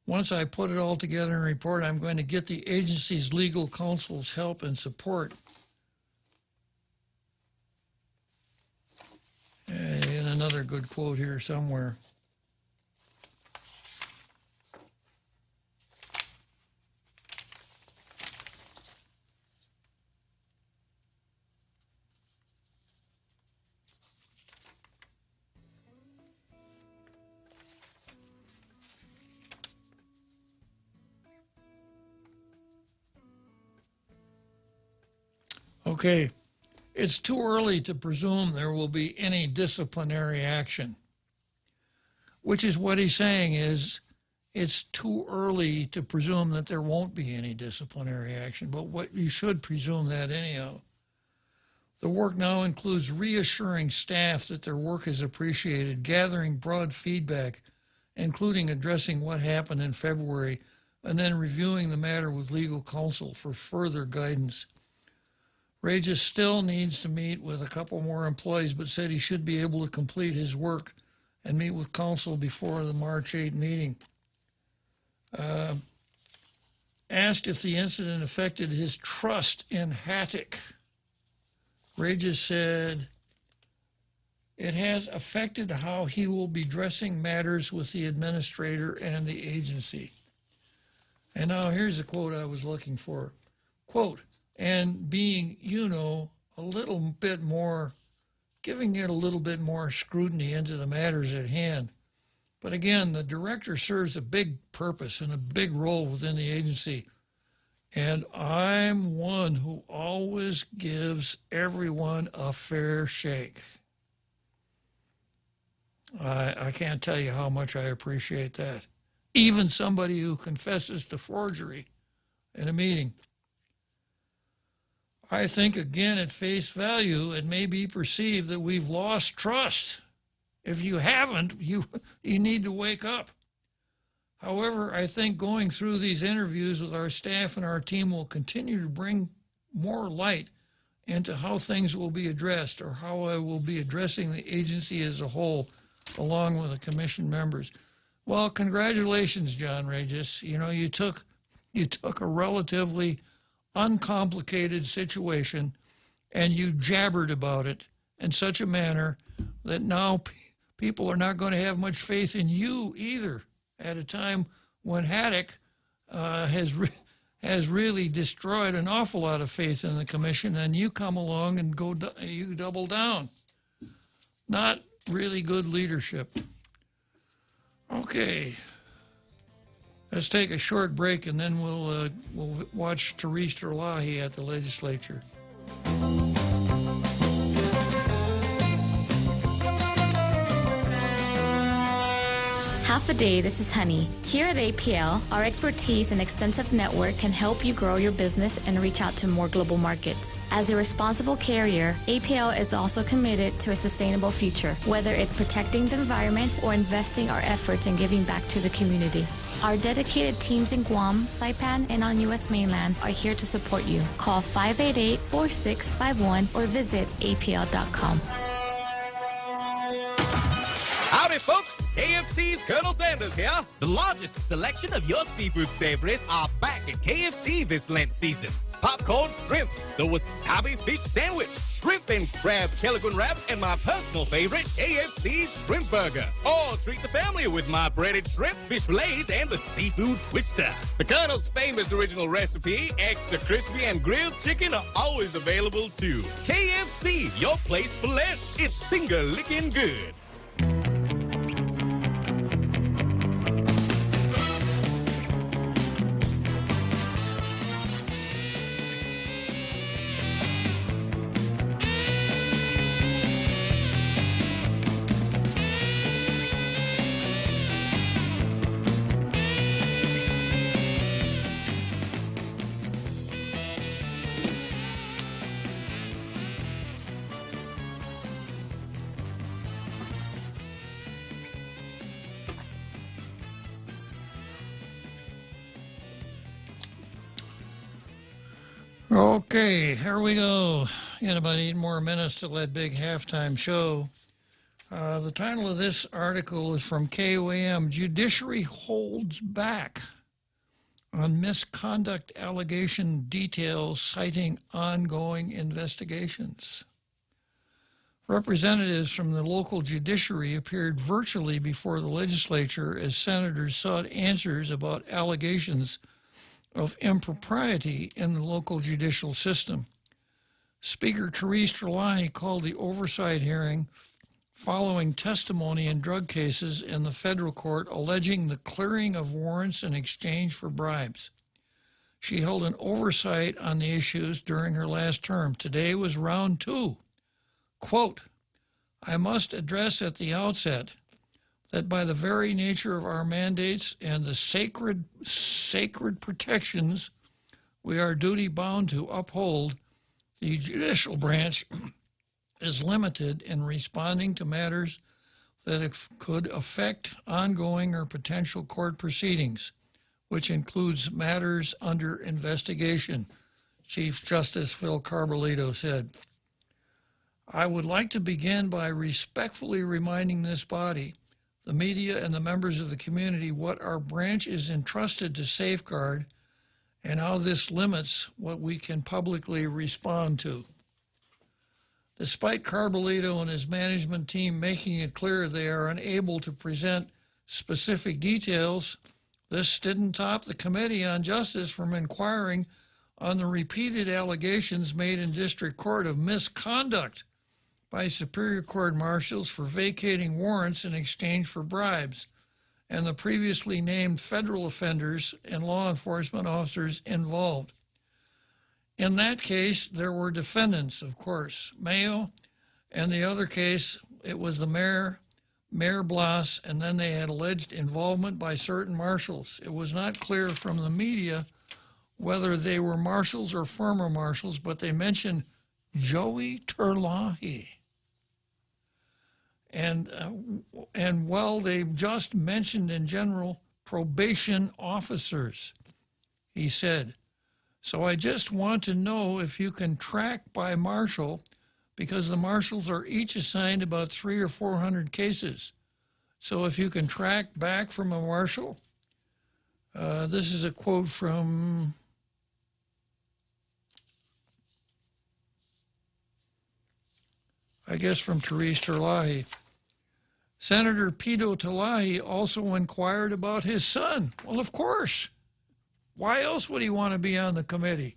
Once I put it all together in a report, I'm going to get the agency's legal counsel's help and support. And another good quote here somewhere. Okay, it's too early to presume there will be any disciplinary action, which is what he's saying is it's too early to presume that there won't be any disciplinary action, but what you should presume that anyhow. The work now includes reassuring staff that their work is appreciated, gathering broad feedback, including addressing what happened in February, and then reviewing the matter with legal counsel for further guidance. Regis still needs to meet with a couple more employees, but said he should be able to complete his work and meet with counsel before the March 8 meeting. Asked if the incident affected his trust in Hattick, Regis said, it has affected how he will be addressing matters with the administrator and the agency. And now here's the quote I was looking for. Quote, and being, a little bit more, giving it a little bit more scrutiny into the matters at hand. But again, the director serves a big purpose and a big role within the agency. And I'm one who always gives everyone a fair shake. I can't tell you how much I appreciate that. Even somebody who confesses to forgery in a meeting. I think, again, at face value, it may be perceived that we've lost trust. If you haven't, you need to wake up. However, I think going through these interviews with our staff and our team will continue to bring more light into how things will be addressed, or how I will be addressing the agency as a whole, along with the commission members. Well, congratulations, John Regis. You took a relatively uncomplicated situation and you jabbered about it in such a manner that now people are not going to have much faith in you either, at a time when Hattick has really destroyed an awful lot of faith in the commission, and you come along and you double down. Not really good leadership. Okay. Let's take a short break, and then we'll watch Therese Terlahi at the legislature. Half a day, this is Honey. Here at APL, our expertise and extensive network can help you grow your business and reach out to more global markets. As a responsible carrier, APL is also committed to a sustainable future, whether it's protecting the environment or investing our efforts in giving back to the community. Our dedicated teams in Guam, Saipan, and on U.S. mainland are here to support you. Call 588-4651 or visit apl.com. Howdy, folks. KFC's Colonel Sanders here. The largest selection of your seafood savories are back at KFC this Lent season. Popcorn shrimp, the wasabi fish sandwich, shrimp and crab Kellogg's wrap, and my personal favorite, KFC shrimp burger. Or treat the family with my breaded shrimp, fish fillets, and the seafood twister. The Colonel's famous original recipe, extra crispy and grilled chicken, are always available too. KFC, your place for Lent. It's finger-licking good. Okay, here we go. In about 8 more minutes till that big halftime show. The title of this article is from KOAM, Judiciary Holds Back on Misconduct Allegation Details Citing Ongoing Investigations. Representatives from the local judiciary appeared virtually before the legislature as senators sought answers about allegations of impropriety in the local judicial system. Speaker Therese Terlahi called the oversight hearing following testimony in drug cases in the federal court alleging the clearing of warrants in exchange for bribes. She held an oversight on the issues during her last term. Today was round 2. Quote, I must address at the outset that by the very nature of our mandates and the sacred protections we are duty-bound to uphold, the judicial branch is limited in responding to matters that could affect ongoing or potential court proceedings, which includes matters under investigation, Chief Justice Phil Carbolito said. I would like to begin by respectfully reminding this body, the media, and the members of the community what our branch is entrusted to safeguard and how this limits what we can publicly respond to. Despite Carbolito and his management team making it clear they are unable to present specific details, this didn't stop the Committee on Justice from inquiring on the repeated allegations made in district court of misconduct by Superior Court marshals for vacating warrants in exchange for bribes, and the previously named federal offenders and law enforcement officers involved. In that case, there were defendants, of course, Mayo, and the other case, it was the Mayor Blas, and then they had alleged involvement by certain marshals. It was not clear from the media whether they were marshals or former marshals, but they mentioned Joey Terlahi. And well, they just mentioned in general probation officers, he said. So I just want to know if you can track by marshal, because the marshals are each assigned about 300 or 400 cases. So if you can track back from a marshal, this is a quote from Therese Terlahi. Senator Pito Terlahi also inquired about his son. Well, of course. Why else would he want to be on the committee?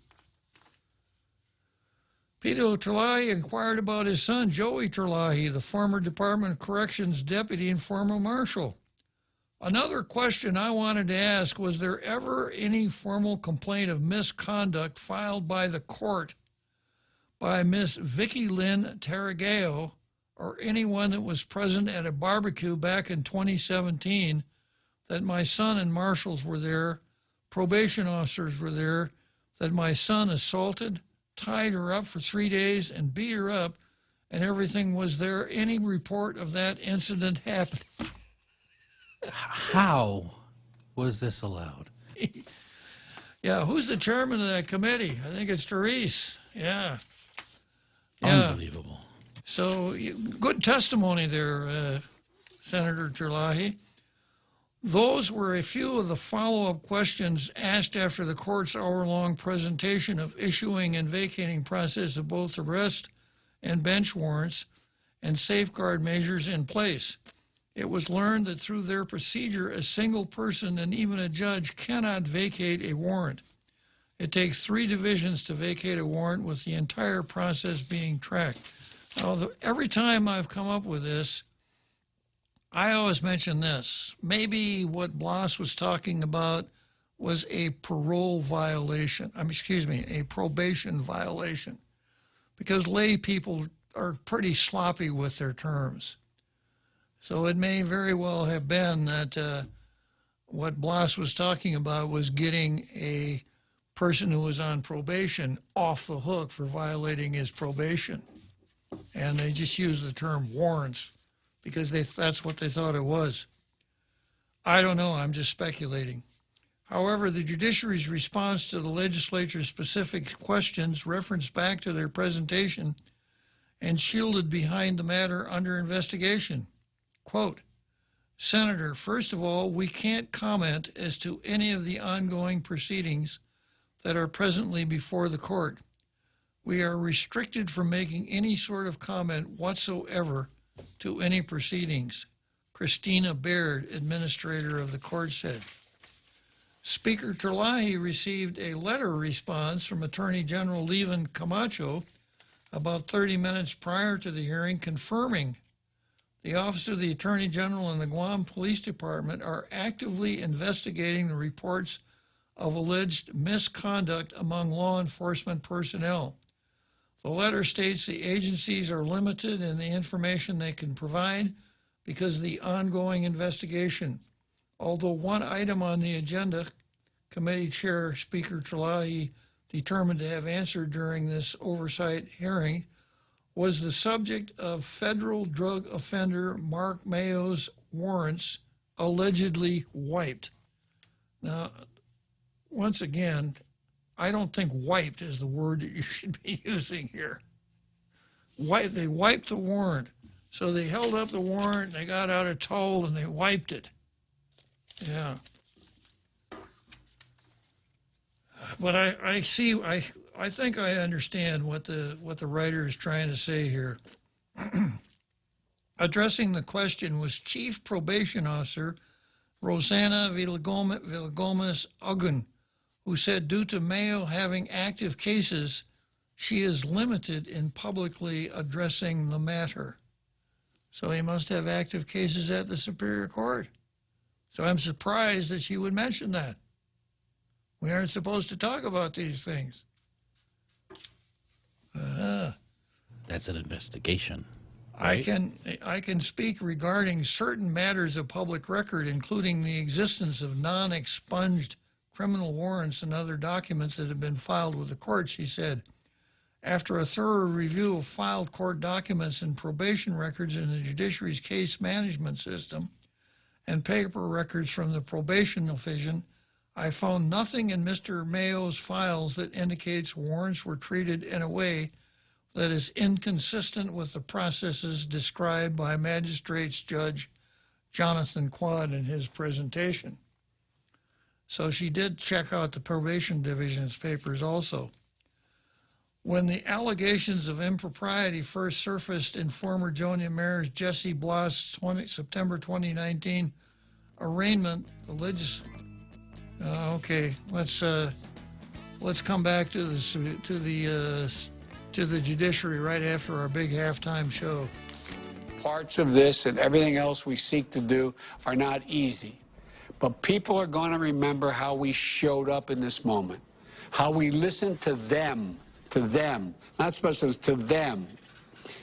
Pito Terlahi inquired about his son, Joey Terlahi, the former Department of Corrections deputy and former marshal, Another question I wanted to ask, was there ever any formal complaint of misconduct filed by the court by Miss Vicki Lynn Tarragao or anyone that was present at a barbecue back in 2017 that my son and marshals were there, probation officers were there, that my son assaulted, tied her up for 3 days and beat her up, and everything was there? Any report of that incident happening? How was this allowed? Yeah, who's the chairman of that committee? I think it's Therese. Yeah. Unbelievable. So good testimony there, Senator Terlahi. Those were a few of the follow-up questions asked after the court's hour-long presentation of issuing and vacating process of both arrest and bench warrants and safeguard measures in place. It was learned that through their procedure, a single person and even a judge cannot vacate a warrant. It takes 3 divisions to vacate a warrant, with the entire process being tracked. Now, every time I've come up with this, I always mention this. Maybe what Blas was talking about was a parole violation. A probation violation, because lay people are pretty sloppy with their terms. So it may very well have been that what Blas was talking about was getting a person who was on probation off the hook for violating his probation. And they just used the term warrants because that's what they thought it was. I don't know. I'm just speculating. However, the judiciary's response to the legislature's specific questions referenced back to their presentation and shielded behind the matter under investigation. Quote, Senator, first of all, we can't comment as to any of the ongoing proceedings that are presently before the court. We are restricted from making any sort of comment whatsoever to any proceedings, Christina Baird, administrator of the court, said. Speaker Terlahi received a letter response from Attorney General Levin Camacho about 30 minutes prior to the hearing, confirming the Office of the Attorney General and the Guam Police Department are actively investigating the reports of alleged misconduct among law enforcement personnel. The letter states the agencies are limited in the information they can provide because of the ongoing investigation. Although one item on the agenda, Committee Chair Speaker Terlahi determined to have answered during this oversight hearing, was the subject of federal drug offender Mark Mayo's warrants allegedly wiped. Now, once again, I don't think wiped is the word that you should be using here. They wiped the warrant. So they held up the warrant, they got out a towel, and they wiped it. Yeah. But I think I understand what the writer is trying to say here. Addressing the question was Chief Probation Officer Rosanna Villagomez Ugun, who said due to Mayo having active cases, she is limited in publicly addressing the matter. So he must have active cases at the Superior Court. So I'm surprised that she would mention that. We aren't supposed to talk about these things. That's an investigation. Right? I can speak regarding certain matters of public record, including the existence of non-expunged criminal warrants and other documents that have been filed with the court, she said. After a thorough review of filed court documents and probation records in the judiciary's case management system and paper records from the probation division, I found nothing in Mr. Mayo's files that indicates warrants were treated in a way that is inconsistent with the processes described by Magistrates Judge Jonathan Quad in his presentation. So she did check out the probation division's papers also. When the allegations of impropriety first surfaced in former Jonia Mayor's Jesse Blas' September 2019 arraignment, okay, let's come back to the judiciary right after our big halftime show. Parts of this and everything else we seek to do are not easy. But people are going to remember how we showed up in this moment, how we listened to them, not specialists, to them,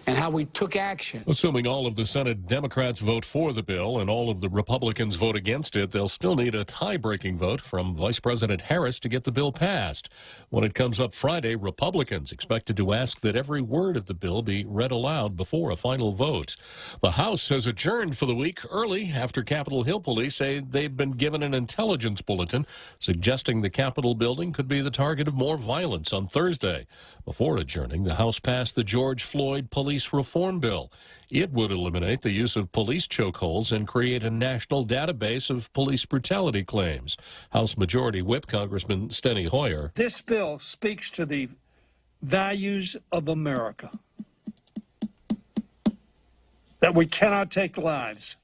and how we took action. Assuming all of the Senate Democrats vote for the bill and all of the Republicans vote against it, they'll still need a tie-breaking vote from Vice President Harris to get the bill passed. When it comes up Friday, Republicans expected to ask that every word of the bill be read aloud before a final vote. The House has adjourned for the week early after Capitol Hill police say they've been given an intelligence bulletin suggesting the Capitol building could be the target of more violence on Thursday. Before adjourning, the House passed the George Floyd Police Reform Bill. It would eliminate the use of police chokeholds and create a national database of police brutality claims. House Majority Whip Congressman Steny Hoyer. This bill speaks to the values of America, that we cannot take lives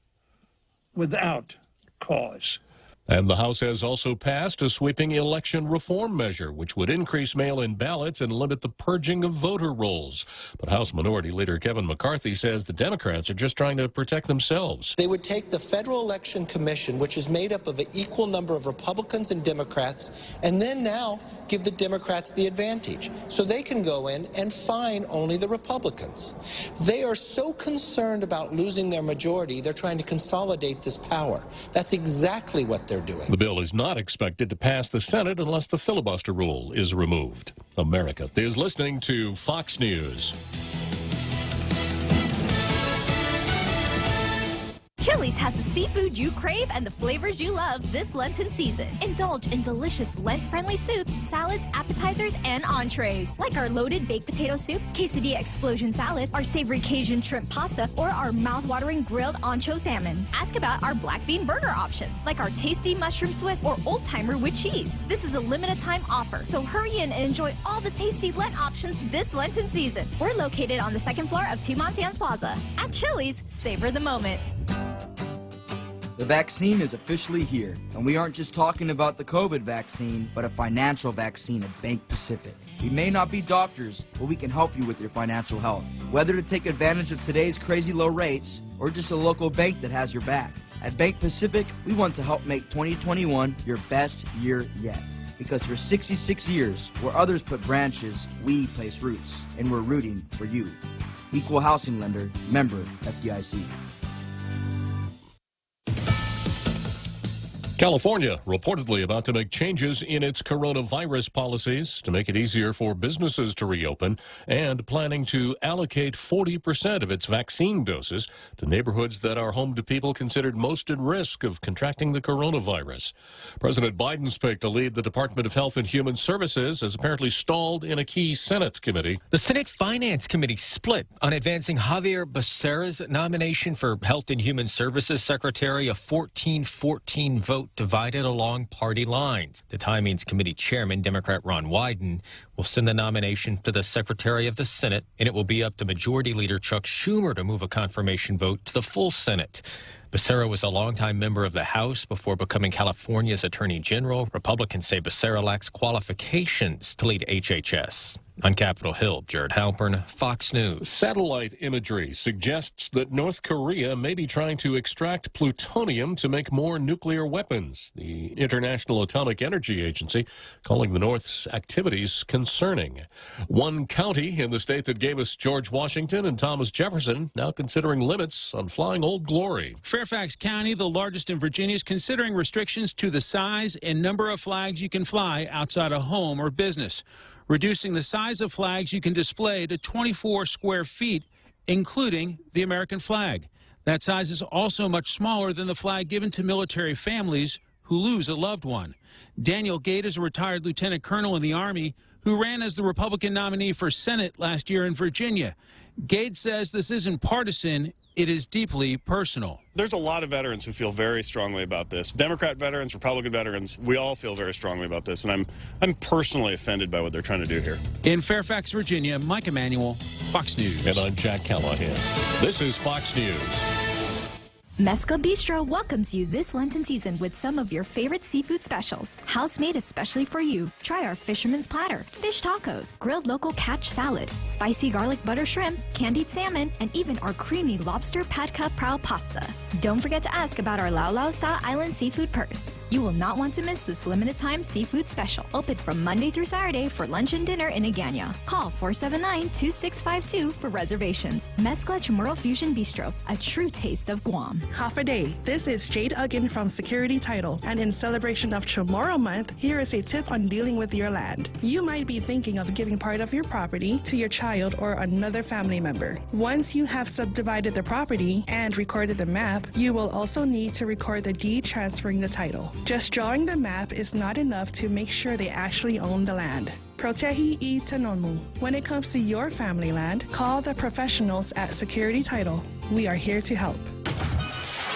without cause. And the House has also passed a sweeping election reform measure, which would increase mail-in ballots and limit the purging of voter rolls. But House Minority Leader Kevin McCarthy says the Democrats are just trying to protect themselves. They would take the Federal Election Commission, which is made up of an equal number of Republicans and Democrats, and then now give the Democrats the advantage. So they can go in and fine only the Republicans. They are so concerned about losing their majority, they're trying to consolidate this power. That's exactly what they're doing. The bill is not expected to pass the Senate unless the filibuster rule is removed. America is listening to Fox News. Chili's has the seafood you crave and the flavors you love this Lenten season. Indulge in delicious Lent-friendly soups, salads, appetizers, and entrees, like our loaded baked potato soup, quesadilla explosion salad, our savory Cajun shrimp pasta, or our mouth-watering grilled ancho salmon. Ask about our black bean burger options, like our tasty mushroom Swiss or old-timer with cheese. This is a limited-time offer, so hurry in and enjoy all the tasty Lent options this Lenten season. We're located on the second floor of Two Montans Plaza. At Chili's, savor the moment. The vaccine is officially here, and we aren't just talking about the COVID vaccine, but a financial vaccine at Bank Pacific. We may not be doctors, but we can help you with your financial health. Whether to take advantage of today's crazy low rates, or just a local bank that has your back. At Bank Pacific, we want to help make 2021 your best year yet. Because for 66 years, where others put branches, we place roots, and we're rooting for you. Equal housing lender, member FDIC. California reportedly about to make changes in its coronavirus policies to make it easier for businesses to reopen, and planning to allocate 40% of its vaccine doses to neighborhoods that are home to people considered most at risk of contracting the coronavirus. President Biden's pick to lead the Department of Health and Human Services has apparently stalled in a key Senate committee. The Senate Finance Committee split on advancing Javier Becerra's nomination for Health and Human Services Secretary, a 14-14 vote divided along party lines. The Timings Committee Chairman, Democrat Ron Wyden, will send the nomination to the Secretary of the Senate, and it will be up to Majority Leader Chuck Schumer to move a confirmation vote to the full Senate. Becerra was a longtime member of the House before becoming California's Attorney General. Republicans say Becerra lacks qualifications to lead HHS. On Capitol Hill, Jared Halpern, Fox News. Satellite imagery suggests that North Korea may be trying to extract plutonium to make more nuclear weapons. The International Atomic Energy Agency calling the North's activities concerning. One county in the state that gave us George Washington and Thomas Jefferson now considering limits on flying Old Glory. Fairfax County, the largest in Virginia, is considering restrictions to the size and number of flags you can fly outside a home or business, reducing the size of flags you can display to 24 square feet, including the American flag. That size is also much smaller than the flag given to military families who lose a loved one. Daniel Gate is a retired lieutenant colonel in the Army who ran as the Republican nominee for Senate last year in Virginia. Gate says this isn't partisan, it is deeply personal. There's a lot of veterans who feel very strongly about this. Democrat veterans, Republican veterans, we all feel very strongly about this, and I'm personally offended by what they're trying to do here. In Fairfax, Virginia, Mike Emanuel, Fox News. And I'm Jack Callahan. This is Fox News. Mezcla Bistro welcomes you this Lenten season with some of your favorite seafood specials, house-made especially for you. Try our fisherman's platter, fish tacos, grilled local catch salad, spicy garlic butter shrimp, candied salmon, and even our creamy lobster pad ka prao pasta. Don't forget to ask about our Lau Lau Sa Island seafood purse. You will not want to miss this limited-time seafood special, open from Monday through Saturday for lunch and dinner in Agana. Call 479-2652 for reservations. Mezcla Chamorro Fusion Bistro, a true taste of Guam. Half a day. This is Jade Uggan from Security Title, and in celebration of Chamorro Month, here is a tip on dealing with your land. You might be thinking of giving part of your property to your child or another family member. Once you have subdivided the property and recorded the map, you will also need to record the deed transferring the title. Just drawing the map is not enough to make sure they actually own the land. Protehi I Tanonmu. When it comes to your family land, call the professionals at Security Title. We are here to help.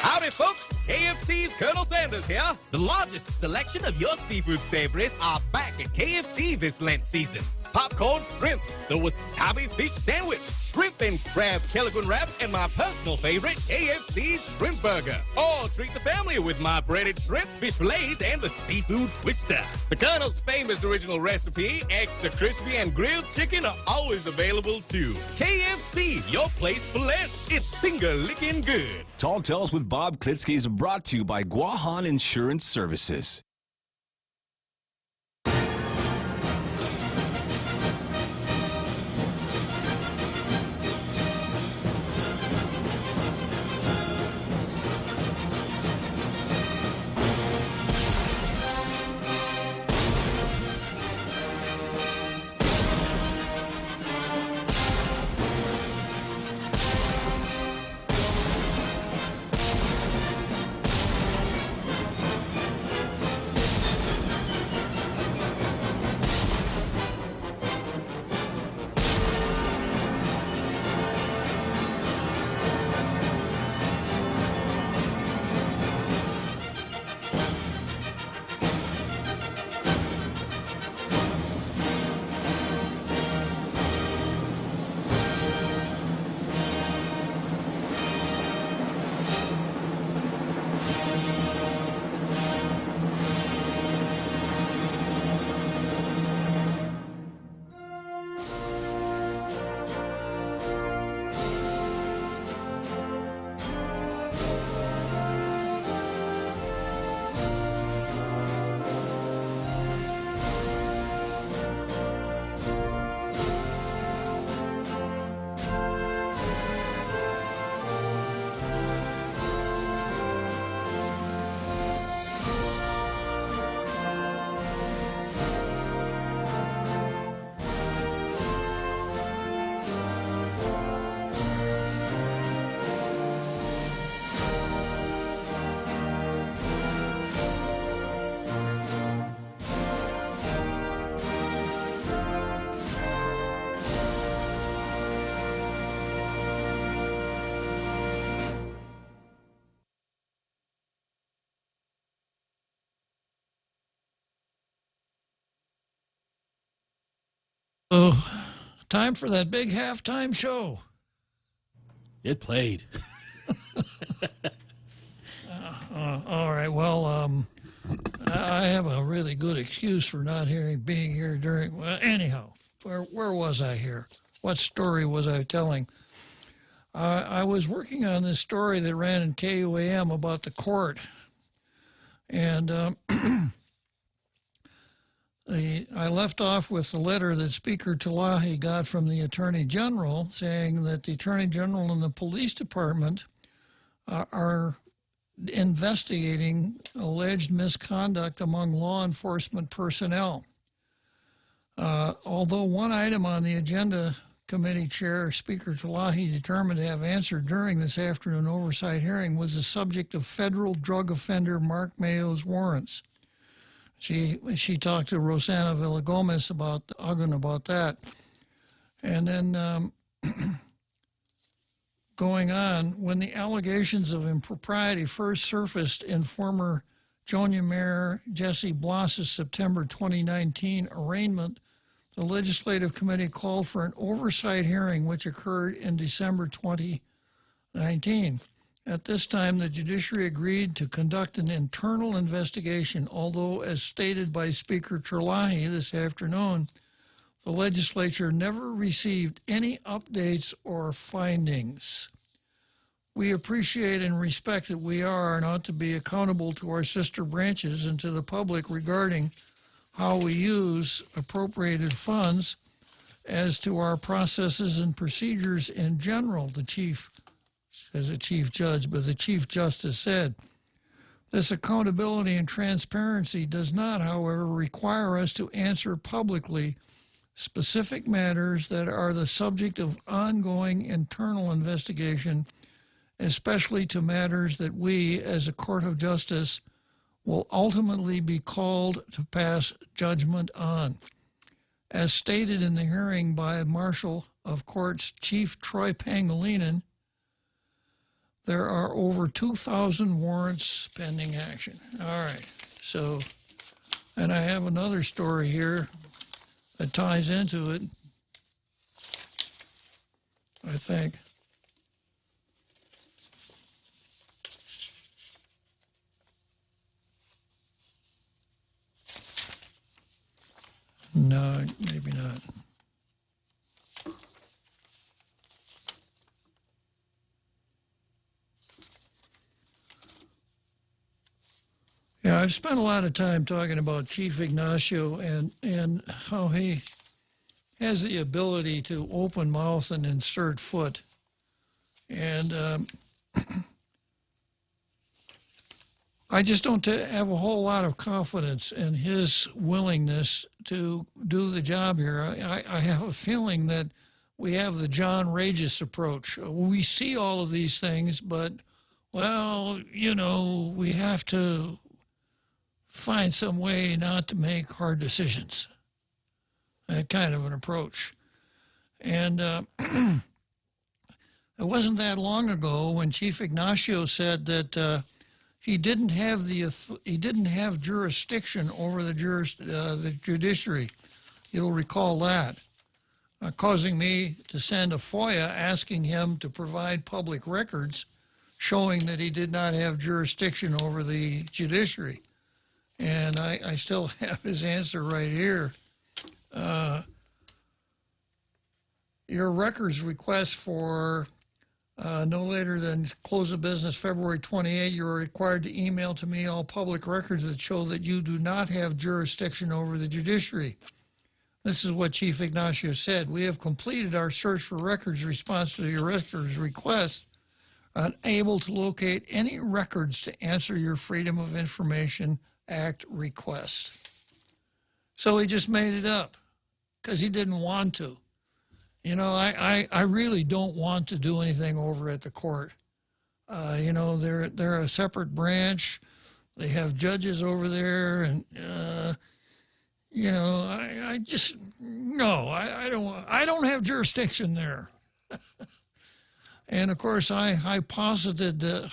Howdy, folks. KFC's Colonel Sanders here. The largest selection of your seafood savories are back at KFC this Lent season. Popcorn shrimp, the wasabi fish sandwich, shrimp and crab Kellogg's wrap, and my personal favorite, KFC shrimp burger. Or treat the family with my breaded shrimp, fish fillets, and the seafood twister. The Colonel's famous original recipe, extra crispy and grilled chicken, are always available too. KFC, your place for Lent. It's finger-licking good. Tall Tales with Bob Klitzkie is brought to you by Guahan Insurance Services. So, time for that big halftime show. It played. All right. Well, I have a really good excuse for not being here during. Well, anyhow, where was I here? What story was I telling? I was working on this story that ran in KUAM about the court, and I left off with the letter that Speaker Talahi got from the Attorney General saying that the Attorney General and the police department are investigating alleged misconduct among law enforcement personnel. Although one item on the agenda committee chair, Speaker Talahi, determined to have answered during this afternoon oversight hearing was the subject of federal drug offender Mark Mayo's warrants. She talked to Rosanna Villagomez about that. And then going on, when the allegations of impropriety first surfaced in former Jonia Mayor Jesse Bloss's September 2019 arraignment, the Legislative Committee called for an oversight hearing which occurred in December 2019. At this time, the judiciary agreed to conduct an internal investigation, although, as stated by Speaker Terlahi this afternoon, the legislature never received any updates or findings. We appreciate and respect that we are and ought to be accountable to our sister branches and to the public regarding how we use appropriated funds as to our processes and procedures in general, the chief, as a chief judge, but the Chief Justice said. This accountability and transparency does not, however, require us to answer publicly specific matters that are the subject of ongoing internal investigation, especially to matters that we, as a court of justice, will ultimately be called to pass judgment on. As stated in the hearing by Marshal of Courts Chief Troy Pangilinan, there are over 2,000 warrants pending action. All right, so, and I have another story here that ties into it, I think. No, maybe not. Yeah, I've spent a lot of time talking about Chief Ignacio and how he has the ability to open mouth and insert foot. And I just don't have a whole lot of confidence in his willingness to do the job here. I have a feeling that we have the John Regis approach. We see all of these things, but, well, you know, we have to find some way not to make hard decisions. That kind of an approach. And it wasn't that long ago when Chief Ignacio said that he didn't have jurisdiction over the judiciary. You'll recall that, causing me to send a FOIA asking him to provide public records showing that he did not have jurisdiction over the judiciary. And I still have his answer right here. Your records request for no later than close of business February 28, you are required to email to me all public records that show that you do not have jurisdiction over the judiciary. This is what Chief Ignacio said. We have completed our search for records response to your records request, unable to locate any records to answer your Freedom of Information Act request. So he just made it up because he didn't want to. You know, I really don't want to do anything over at the court. You know, they're a separate branch. They have judges over there, and you know, I just no, I don't have jurisdiction there. And of course, I hypothesized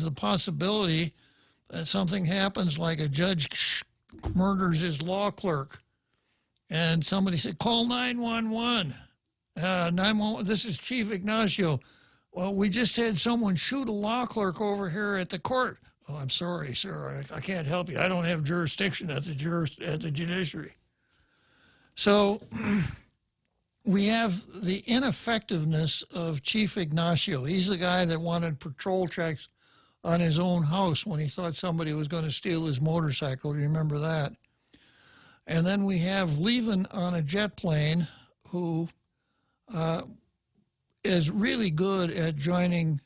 the possibility that something happens, like a judge murders his law clerk, and somebody said, "Call 911." 911. This is Chief Ignacio. Well, we just had someone shoot a law clerk over here at the court. Oh, I'm sorry, sir. I can't help you. I don't have jurisdiction at the judiciary. So we have the ineffectiveness of Chief Ignacio. He's the guy that wanted patrol checks on his own house when he thought somebody was going to steal his motorcycle. You remember that? And then we have Levin on a jet plane, who is really good at joining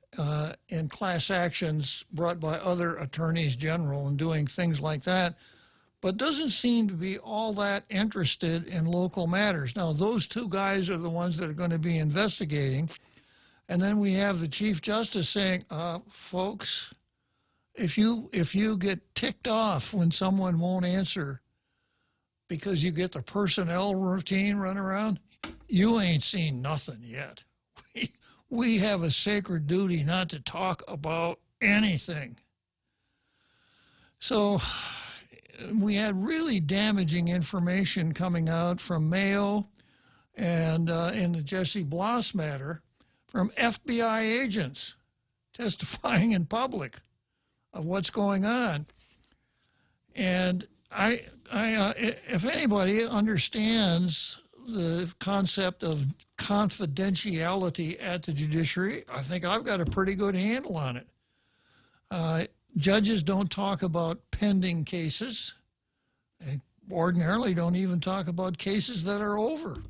in class actions brought by other attorneys general and doing things like that, but doesn't seem to be all that interested in local matters. Now, those two guys are the ones that are going to be investigating. And then we have the Chief Justice saying, folks, if you get ticked off when someone won't answer because you get the personnel routine run around, you ain't seen nothing yet. We have a sacred duty not to talk about anything. So we had really damaging information coming out from Mayo and in the Jesse Bloss matter from FBI agents. testifying in public of what's going on. And if anybody understands the concept of confidentiality at the judiciary, I think I've got a pretty good handle on it. Judges don't talk about pending cases. They ordinarily don't even talk about cases that are over.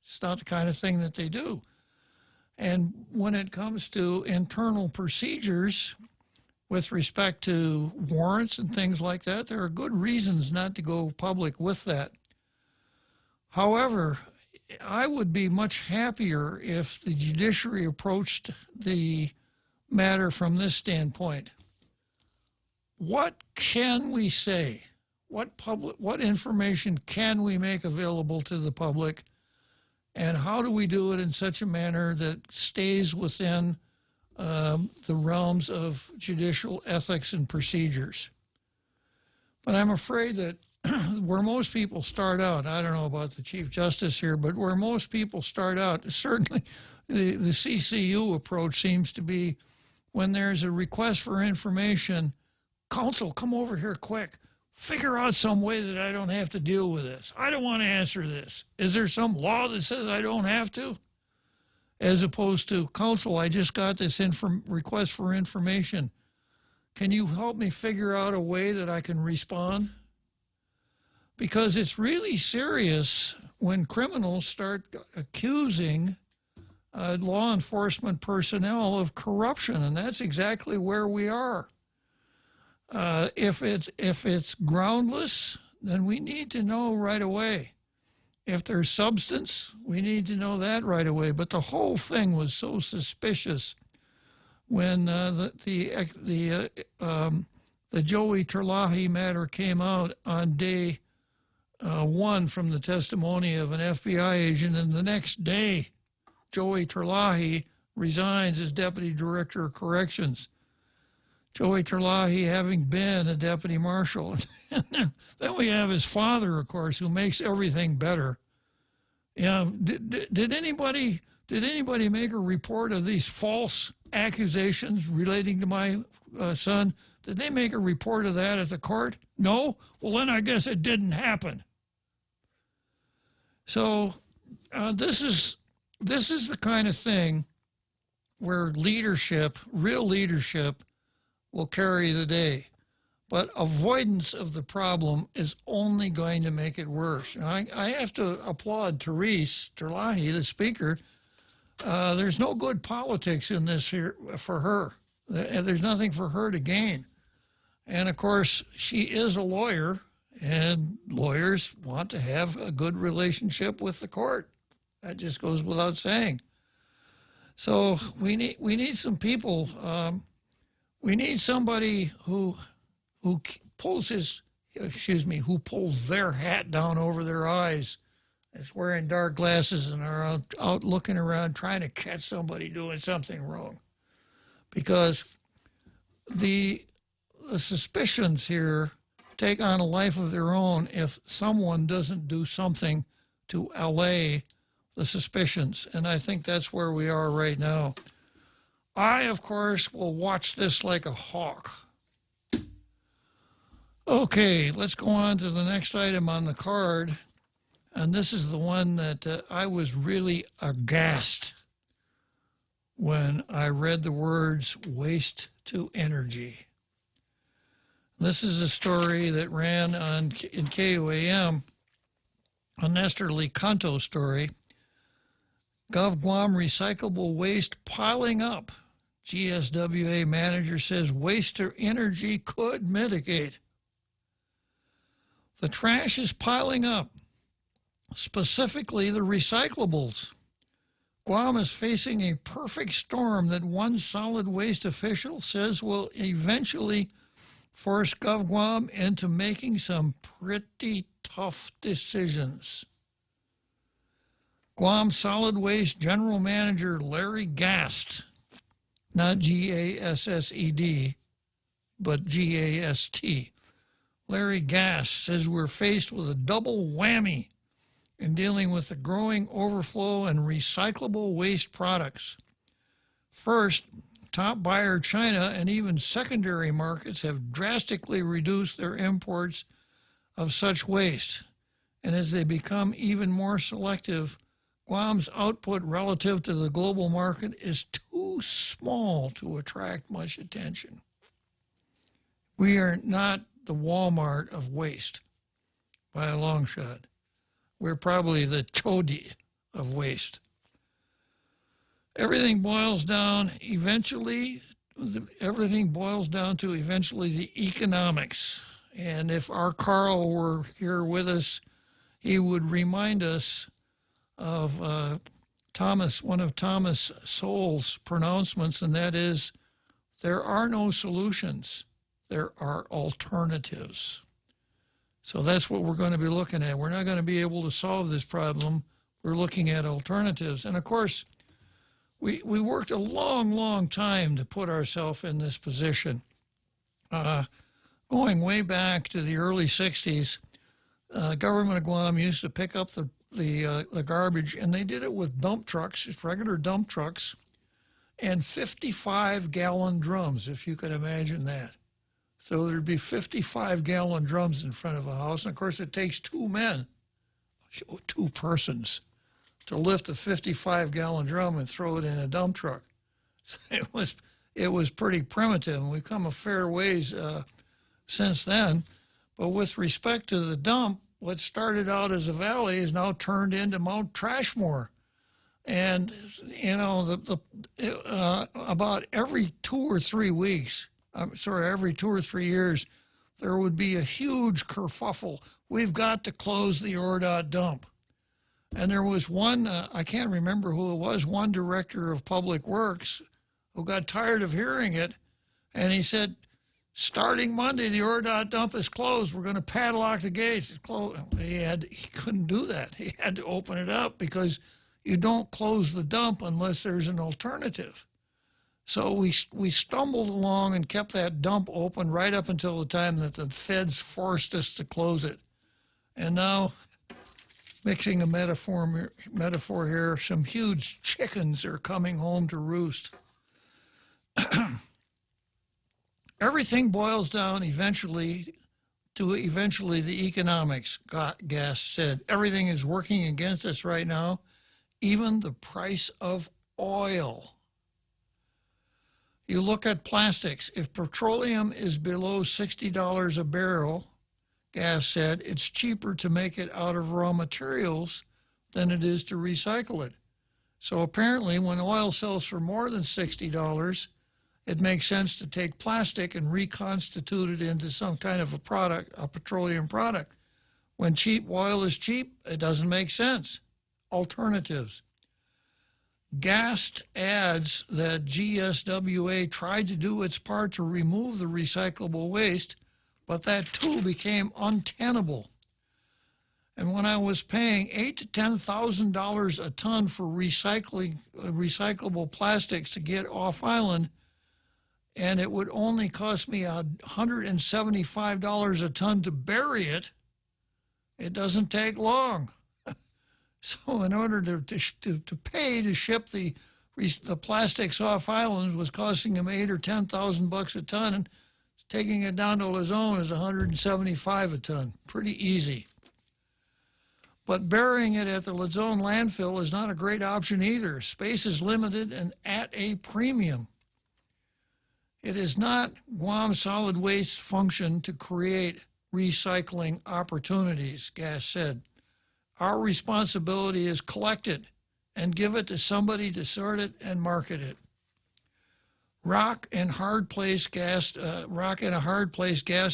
It's not the kind of thing that they do. And when it comes to internal procedures with respect to warrants and things like that, there are good reasons not to go public with that. However, I would be much happier if the judiciary approached the matter from this standpoint. What can we say? What information can we make available to the public? And how do we do it in such a manner that stays within the realms of judicial ethics and procedures? But I'm afraid that where most people start out, I don't know about the Chief Justice here, but where most people start out, certainly the CCU approach seems to be when there's a request for information, counsel, come over here quick. Figure out some way that I don't have to deal with this. I don't want to answer this. Is there some law that says I don't have to? As opposed to, counsel, I just got this request for information. Can you help me figure out a way that I can respond? Because it's really serious when criminals start accusing law enforcement personnel of corruption, and that's exactly where we are. If it's groundless, then we need to know right away. If there's substance, we need to know that right away. But the whole thing was so suspicious when the Joey Terlahi matter came out on day one from the testimony of an FBI agent, and the next day, Joey Terlahi resigns as Deputy Director of Corrections. Joey Terlahi having been a deputy marshal. And then we have his father, of course, who makes everything better. Yeah, did anybody make a report of these false accusations relating to my son? Did they make a report of that at the court? No? Well, then I guess it didn't happen. So this is the kind of thing where leadership, real leadership, will carry the day. But avoidance of the problem is only going to make it worse. And I have to applaud Therese Terlahi, the speaker. There's no good politics in this here for her. There's nothing for her to gain. And of course, she is a lawyer, and lawyers want to have a good relationship with the court. That just goes without saying. So we need some people. We need somebody who pulls their hat down over their eyes, is wearing dark glasses and are out looking around trying to catch somebody doing something wrong. Because the suspicions here take on a life of their own if someone doesn't do something to allay the suspicions. And I think that's where we are right now. I, of course, will watch this like a hawk. Okay, let's go on to the next item on the card. And this is the one that I was really aghast when I read the words waste to energy. This is a story that ran in KUAM, a Nestor Licanto story. Gov Guam recyclable waste piling up. GSWA manager says waste to energy could mitigate. The trash is piling up, specifically the recyclables. Guam is facing a perfect storm that one solid waste official says will eventually force Gov Guam into making some pretty tough decisions. Guam Solid Waste General Manager Larry Gast, not G-A-S-S-E-D, but G-A-S-T. Larry Gast says we're faced with a double whammy in dealing with the growing overflow and recyclable waste products. First, top buyer China and even secondary markets have drastically reduced their imports of such waste. And as they become even more selective, Guam's output relative to the global market is too small to attract much attention. We are not the Walmart of waste by a long shot. We're probably the Chodi of waste. Everything boils down to eventually the economics. And if our Carl were here with us, he would remind us of one of Thomas Sowell's pronouncements, and that is, there are no solutions, there are alternatives. So that's what we're going to be looking at. We're not going to be able to solve this problem. We're looking at alternatives. And of course, we worked a long, long time to put ourselves in this position. Going way back to the early 60s, government of Guam used to pick up the garbage, and they did it with dump trucks, just regular dump trucks, and 55-gallon drums, if you could imagine that. So there'd be 55-gallon drums in front of a house, and of course it takes two persons, to lift a 55-gallon drum and throw it in a dump truck. So it was pretty primitive, and we've come a fair ways since then. But with respect to the dump, what started out as a valley is now turned into Mount Trashmore. And, you know, about every 2 or 3 weeks, every 2 or 3 years, there would be a huge kerfuffle. We've got to close the ORDOT dump. And there was one, I can't remember who it was, one director of public works who got tired of hearing it, and he said, starting Monday, the ORDOT dump is closed. We're going to padlock the gates. It's closed. He couldn't do that. He had to open it up because you don't close the dump unless there's an alternative. So we stumbled along and kept that dump open right up until the time that the feds forced us to close it. And now, mixing a metaphor here, some huge chickens are coming home to roost. Everything boils down eventually to the economics, Gass said. Everything is working against us right now, even the price of oil. You look at plastics. If petroleum is below $60 a barrel, Gass said, it's cheaper to make it out of raw materials than it is to recycle it. So apparently when oil sells for more than $60, it makes sense to take plastic and reconstitute it into some kind of a product, a petroleum product. When cheap oil is cheap, it doesn't make sense. Alternatives. Gast adds that GSWA tried to do its part to remove the recyclable waste, but that too became untenable. And when I was paying $8,000 to $10,000 a ton for recyclable plastics to get off island, and it would only cost me $175 a ton to bury it, it doesn't take long. So in order to pay to ship the plastics off islands was costing them $8,000 or $10,000 a ton, and taking it down to Luzon is $175 a ton. Pretty easy. But burying it at the Luzon landfill is not a great option either. Space is limited and at a premium. It is not Guam Solid Waste function to create recycling opportunities, Gass said. Our responsibility is collect it and give it to somebody to sort it and market it. Rock in a hard place, Gass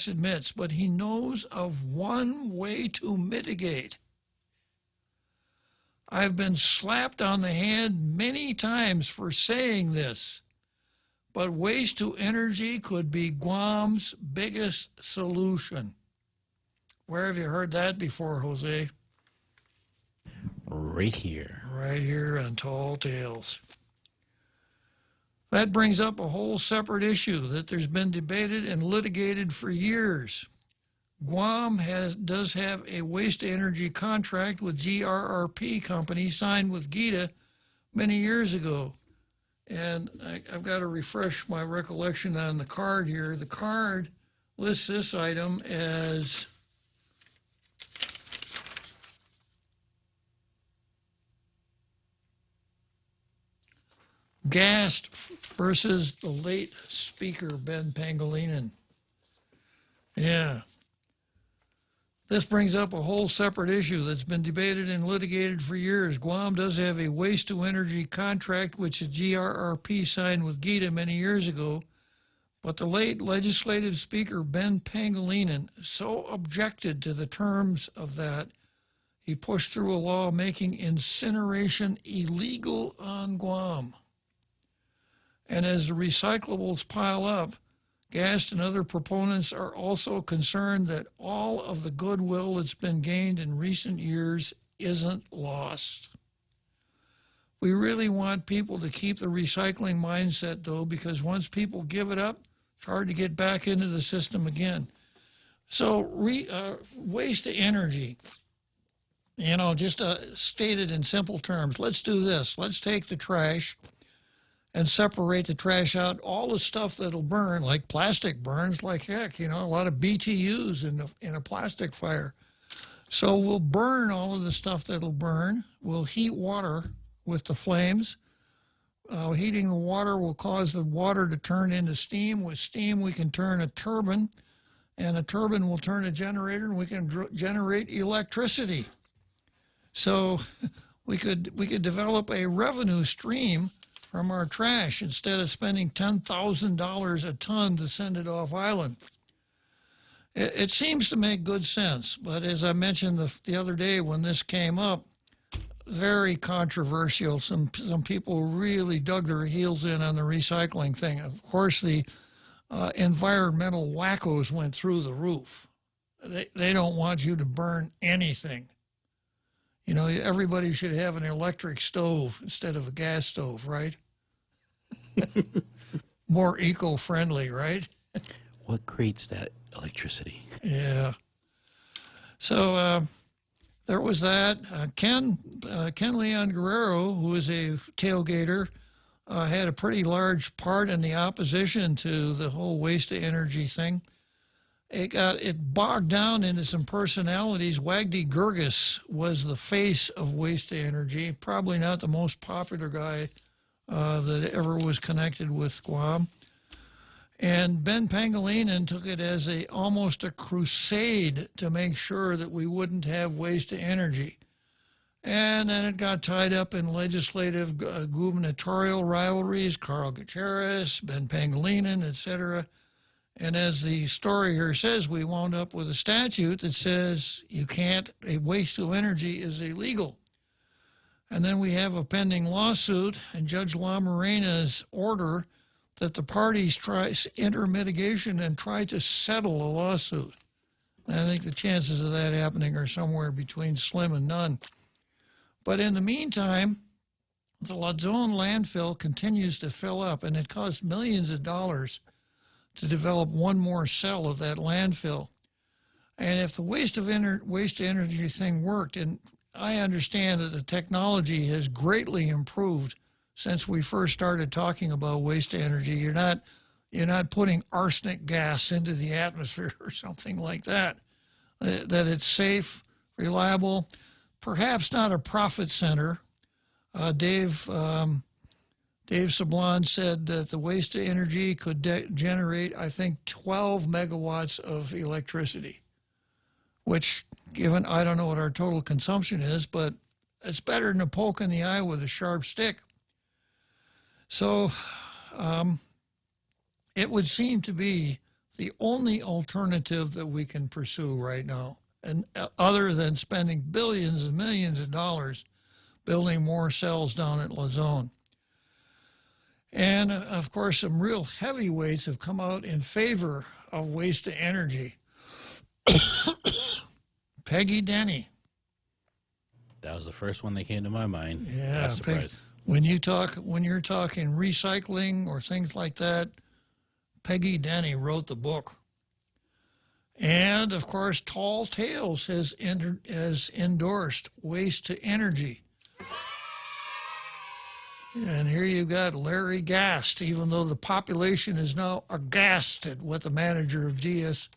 admits, but he knows of one way to mitigate. I've been slapped on the hand many times for saying this, but waste to energy could be Guam's biggest solution. Where have you heard that before, Jose? Right here. Right here on Tall Tales. That brings up a whole separate issue that there's been debated and litigated for years. Guam does have a waste-to-energy contract with GRRP company signed with GITA many years ago. And I've got to refresh my recollection on the card here. The card lists this item as Gast versus the late Speaker Ben Pangilinan. Yeah. This brings up a whole separate issue that's been debated and litigated for years. Guam does have a waste-to-energy contract, which the GRRP signed with GITA many years ago, but the late legislative speaker, Ben Pangilinan, so objected to the terms of that, he pushed through a law making incineration illegal on Guam. And as the recyclables pile up, Gast and other proponents are also concerned that all of the goodwill that's been gained in recent years isn't lost. We really want people to keep the recycling mindset, though, because once people give it up, it's hard to get back into the system again. So waste to energy, just stated in simple terms. Let's do this. Let's take the trash and separate the trash out. All the stuff that'll burn, like plastic burns like heck, a lot of BTUs in a plastic fire. So we'll burn all of the stuff that'll burn. We'll heat water with the flames. Heating the water will cause the water to turn into steam. With steam, we can turn a turbine, and a turbine will turn a generator, and we can generate electricity. So we could develop a revenue stream from our trash instead of spending $10,000 a ton to send it off island. It seems to make good sense, but as I mentioned the other day when this came up, very controversial. Some people really dug their heels in on the recycling thing. Of course, the environmental wackos went through the roof. They don't want you to burn anything. Everybody should have an electric stove instead of a gas stove, right? More eco-friendly, right? What creates that electricity? Yeah. So there was that. Ken Leon Guerrero, who is a tailgater, had a pretty large part in the opposition to the whole waste-to-energy thing. It bogged down into some personalities. Wagdi Gurgis was the face of waste-to-energy, probably not the most popular guy that ever was connected with Guam. And Ben Pangilinan took it as almost a crusade to make sure that we wouldn't have waste-to-energy. And then it got tied up in legislative gubernatorial rivalries, Carl Gutierrez, Ben Pangilinan, etc. And as the story here says, we wound up with a statute that says waste-to-energy is illegal. And then we have a pending lawsuit, and Judge La Morena's order that the parties enter mitigation and try to settle a lawsuit. And I think the chances of that happening are somewhere between slim and none. But in the meantime, the Luzon landfill continues to fill up, and it costs millions of dollars to develop one more cell of that landfill. And if the waste-to-energy thing worked, and I understand that the technology has greatly improved since we first started talking about waste-to-energy. You're not putting arsenic gas into the atmosphere or something like that. That it's safe, reliable, perhaps not a profit center. Dave Sablon said that the waste-to-energy could generate, I think, 12 megawatts of electricity, which, given, I don't know what our total consumption is, but it's better than a poke in the eye with a sharp stick. So it would seem to be the only alternative that we can pursue right now, and other than spending billions and millions of dollars building more cells down at Luzon. And, of course, some real heavyweights have come out in favor of waste-to-energy. Peggy Denny. That was the first one that came to my mind. Yeah, I was surprised. When you're talking recycling or things like that, Peggy Denny wrote the book. And, of course, Tall Tales has endorsed waste to energy. And here you got Larry Gast, even though the population is now aghast at what the manager of DS,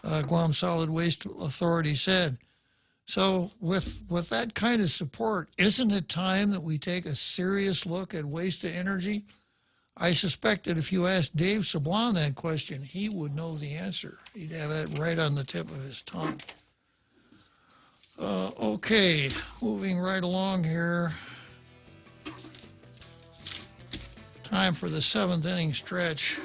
Guam Solid Waste Authority, said. So with that kind of support, isn't it time that we take a serious look at waste to energy? I suspect that if you asked Dave Sablon that question, he would know the answer. He'd have it right on the tip of his tongue. Okay, moving right along here. Time for the seventh inning stretch.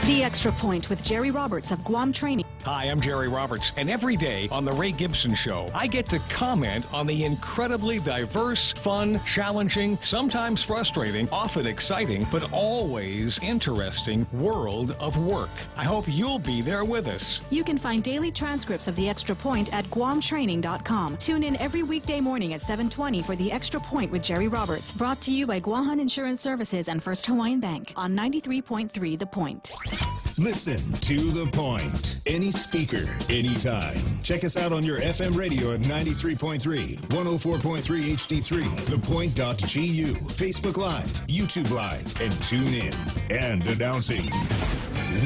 The Extra Point with Jerry Roberts of Guam Training. Hi, I'm Jerry Roberts, and every day on The Ray Gibson Show, I get to comment on the incredibly diverse, fun, challenging, sometimes frustrating, often exciting, but always interesting world of work. I hope you'll be there with us. You can find daily transcripts of The Extra Point at guamtraining.com. Tune in every weekday morning at 7:20 for The Extra Point with Jerry Roberts. Brought to you by Guahan Insurance Services and First Hawaiian Bank on 93.3 The Point. Listen to The Point. Any speaker, anytime. Check us out on your FM radio at 93.3, 104.3 HD3, thepoint.gu, Facebook Live, YouTube Live, and tune in. And announcing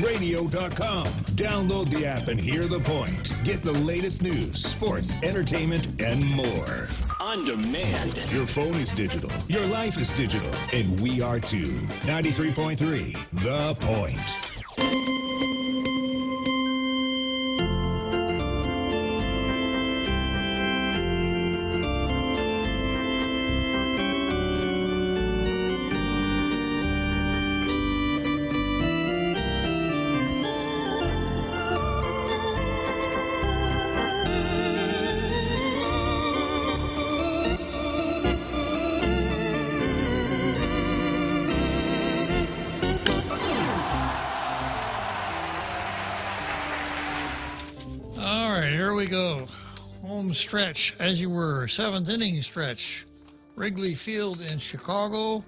radio.com. Download the app and hear The Point. Get the latest news, sports, entertainment, and more. On demand. Your phone is digital. Your life is digital. And we are too. 93.3, The Point. Stretch, as you were, seventh inning stretch, Wrigley Field in Chicago,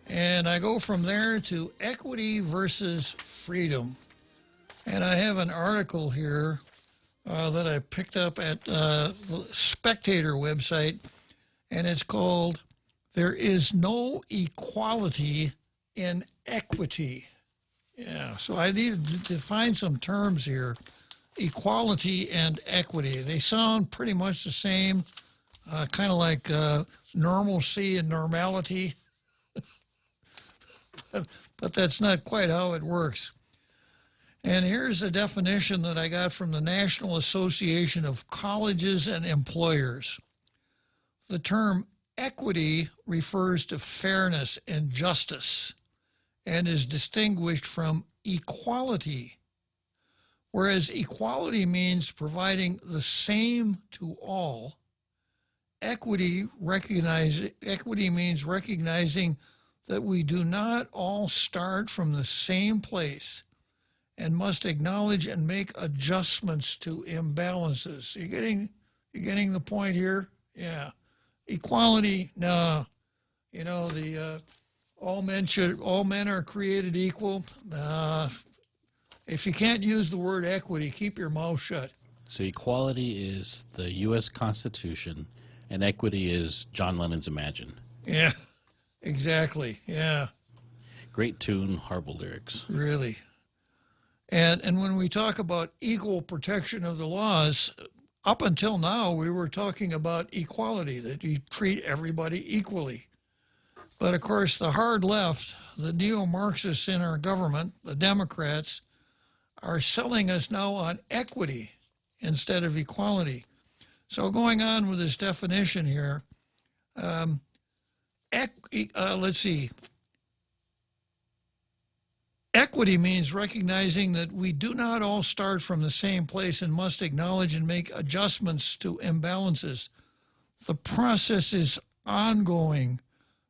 and I go from there to equity versus freedom. And I have an article here that I picked up at the Spectator website, and it's called "There is No Equality in Equity." Yeah, so I needed to define some terms here. Equality and equity. They sound pretty much the same, kind of like normalcy and normality, but that's not quite how it works. And here's a definition that I got from the National Association of Colleges and Employers. The term equity refers to fairness and justice and is distinguished from equality. Whereas equality means providing the same to all, equity means recognizing that we do not all start from the same place and must acknowledge and make adjustments to imbalances. You getting the point here? Yeah. Equality, no. You know, the all men are created equal. If you can't use the word equity, keep your mouth shut. So equality is the U.S. Constitution, and equity is John Lennon's Imagine. Yeah, exactly, yeah. Great tune, horrible lyrics. Really. And when we talk about equal protection of the laws, up until now we were talking about equality, that you treat everybody equally. But of course the hard left, the neo-Marxists in our government, the Democrats, are selling us now on equity instead of equality. So going on with this definition here, let's see. Equity means recognizing that we do not all start from the same place and must acknowledge and make adjustments to imbalances. The process is ongoing,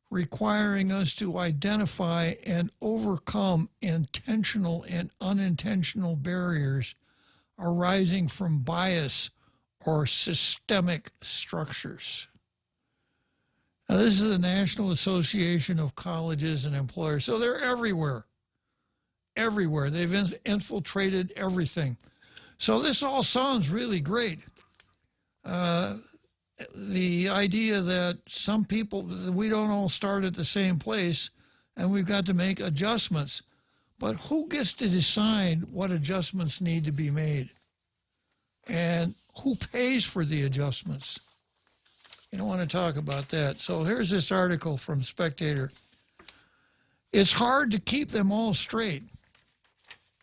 requiring us to identify and overcome intentional and unintentional barriers arising from bias or systemic structures. Now, this is the National Association of Colleges and Employers, so they're everywhere. Everywhere. They've infiltrated everything. So this all sounds really great. the idea that some people, we don't all start at the same place and we've got to make adjustments. But who gets to decide what adjustments need to be made? And who pays for the adjustments? You don't want to talk about that. So here's this article from Spectator. It's hard to keep them all straight,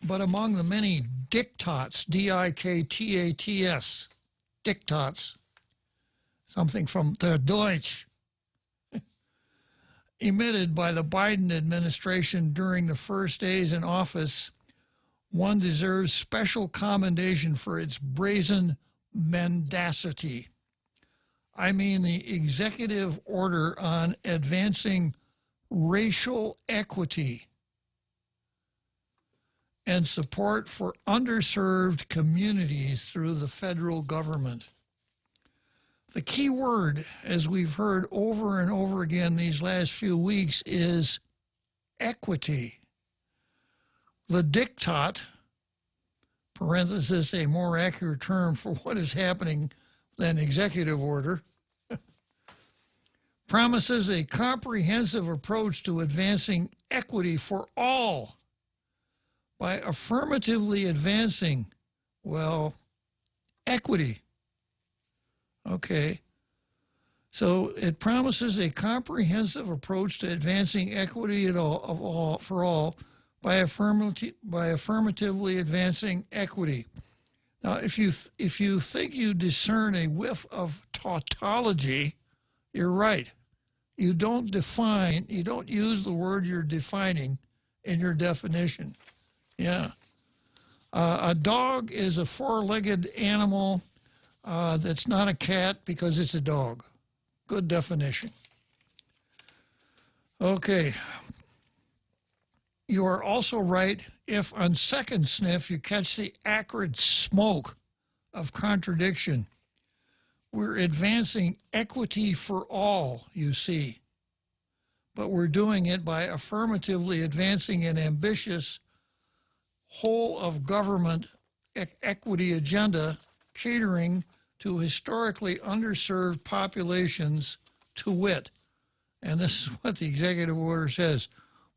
but among the many diktats, D-I-K-T-A-T-S, diktats, something from der Deutsch, emitted by the Biden administration during the first days in office, one deserves special commendation for its brazen mendacity. I mean the executive order on advancing racial equity and support for underserved communities through the federal government. The key word, as we've heard over and over again these last few weeks, is equity. The diktat, parenthesis, a more accurate term for what is happening than executive order, promises a comprehensive approach to advancing equity for all by affirmatively advancing, well, equity. Okay. So it promises a comprehensive approach to advancing equity for all by affirmatively advancing equity. Now, if you think you discern a whiff of tautology, you're right. You don't use the word you're defining in your definition. Yeah. A dog is a four-legged animal that's not a cat because it's a dog. Good definition. Okay. You are also right if on second sniff you catch the acrid smoke of contradiction. We're advancing equity for all, you see, but we're doing it by affirmatively advancing an ambitious whole-of-government equity agenda catering to historically underserved populations, to wit, and this is what the executive order says,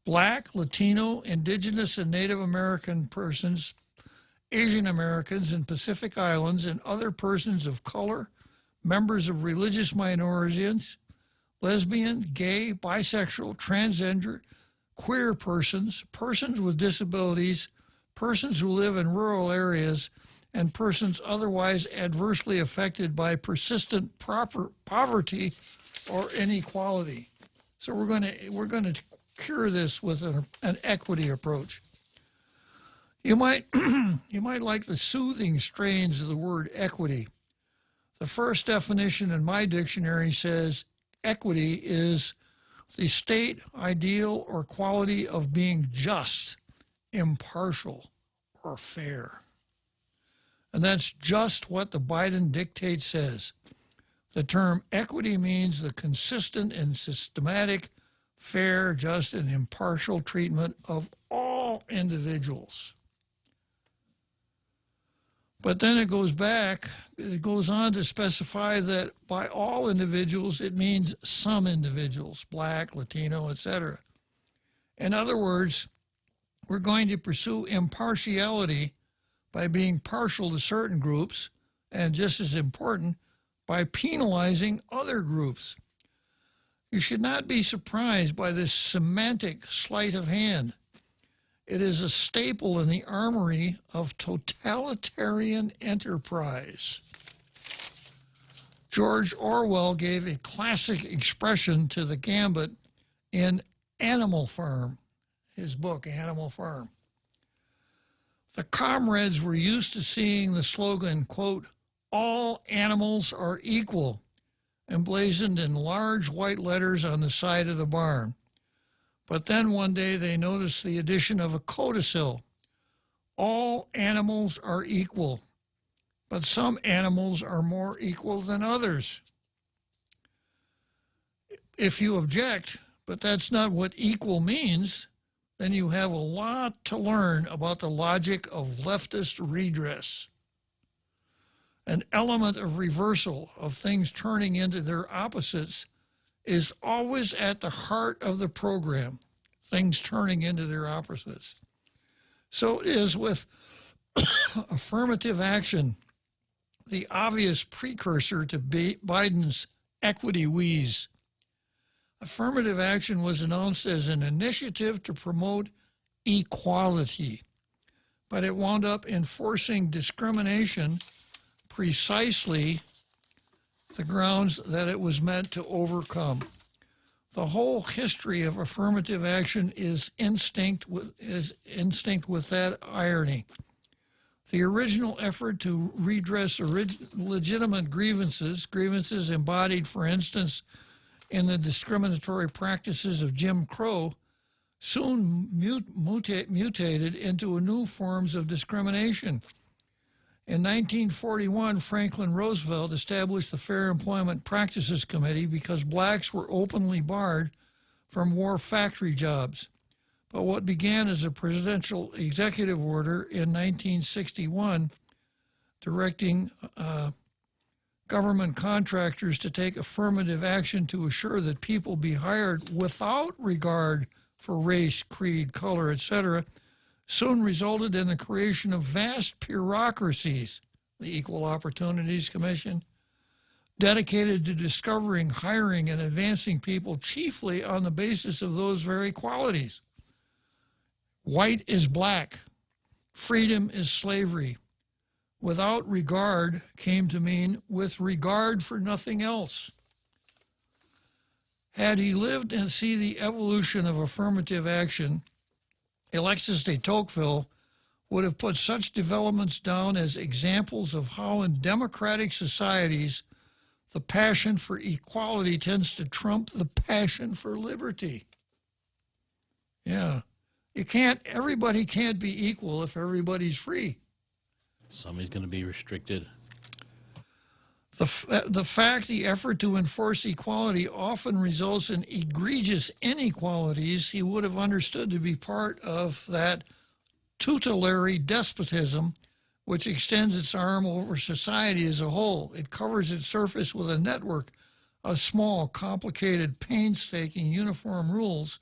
Black, Latino, Indigenous, and Native American persons, Asian Americans and Pacific Islands, and other persons of color, members of religious minorities, lesbian, gay, bisexual, transgender, queer persons, persons with disabilities, persons who live in rural areas, and persons otherwise adversely affected by persistent poverty or inequality. So we're going to cure this with an equity approach. You might like the soothing strains of the word equity. The first definition in my dictionary says equity is the state, ideal, or quality of being just, impartial, or fair. And that's just what the Biden dictate says. The term equity means the consistent and systematic, fair, just, and impartial treatment of all individuals. But then it goes on to specify that by all individuals, it means some individuals, Black, Latino, etc. In other words, we're going to pursue impartiality by being partial to certain groups, and just as important, by penalizing other groups. You should not be surprised by this semantic sleight of hand. It is a staple in the armory of totalitarian enterprise. George Orwell gave a classic expression to the gambit in Animal Farm, his book, Animal Farm. The comrades were used to seeing the slogan, quote, "All animals are equal," emblazoned in large white letters on the side of the barn. But then one day they noticed the addition of a codicil. All animals are equal, but some animals are more equal than others. If you object, but that's not what equal means, then you have a lot to learn about the logic of leftist redress. an element of reversal, of things turning into their opposites, is always at the heart of the program, things turning into their opposites. So it is with affirmative action, the obvious precursor to Biden's equity wheeze. Affirmative action was announced as an initiative to promote equality, but it wound up enforcing discrimination precisely the grounds that it was meant to overcome. The whole history of affirmative action is instinct with that irony. The original effort to redress legitimate grievances embodied, for instance, in the discriminatory practices of Jim Crow, soon mutated into new forms of discrimination. In 1941, Franklin Roosevelt established the Fair Employment Practices Committee because blacks were openly barred from war factory jobs. But what began as a presidential executive order in 1961 directing government contractors to take affirmative action to assure that people be hired without regard for race, creed, color, etc., soon resulted in the creation of vast bureaucracies, the Equal Opportunities Commission, dedicated to discovering, hiring, and advancing people chiefly on the basis of those very qualities. White is black. Freedom is slavery. Without regard came to mean with regard for nothing else. Had he lived and see the evolution of affirmative action, Alexis de Tocqueville would have put such developments down as examples of how in democratic societies the passion for equality tends to trump the passion for liberty. Yeah. Everybody can't be equal if everybody's free. Somebody's going to be restricted. The effort to enforce equality often results in egregious inequalities he would have understood to be part of that tutelary despotism which extends its arm over society as a whole. It covers its surface with a network of small, complicated, painstaking, uniform rules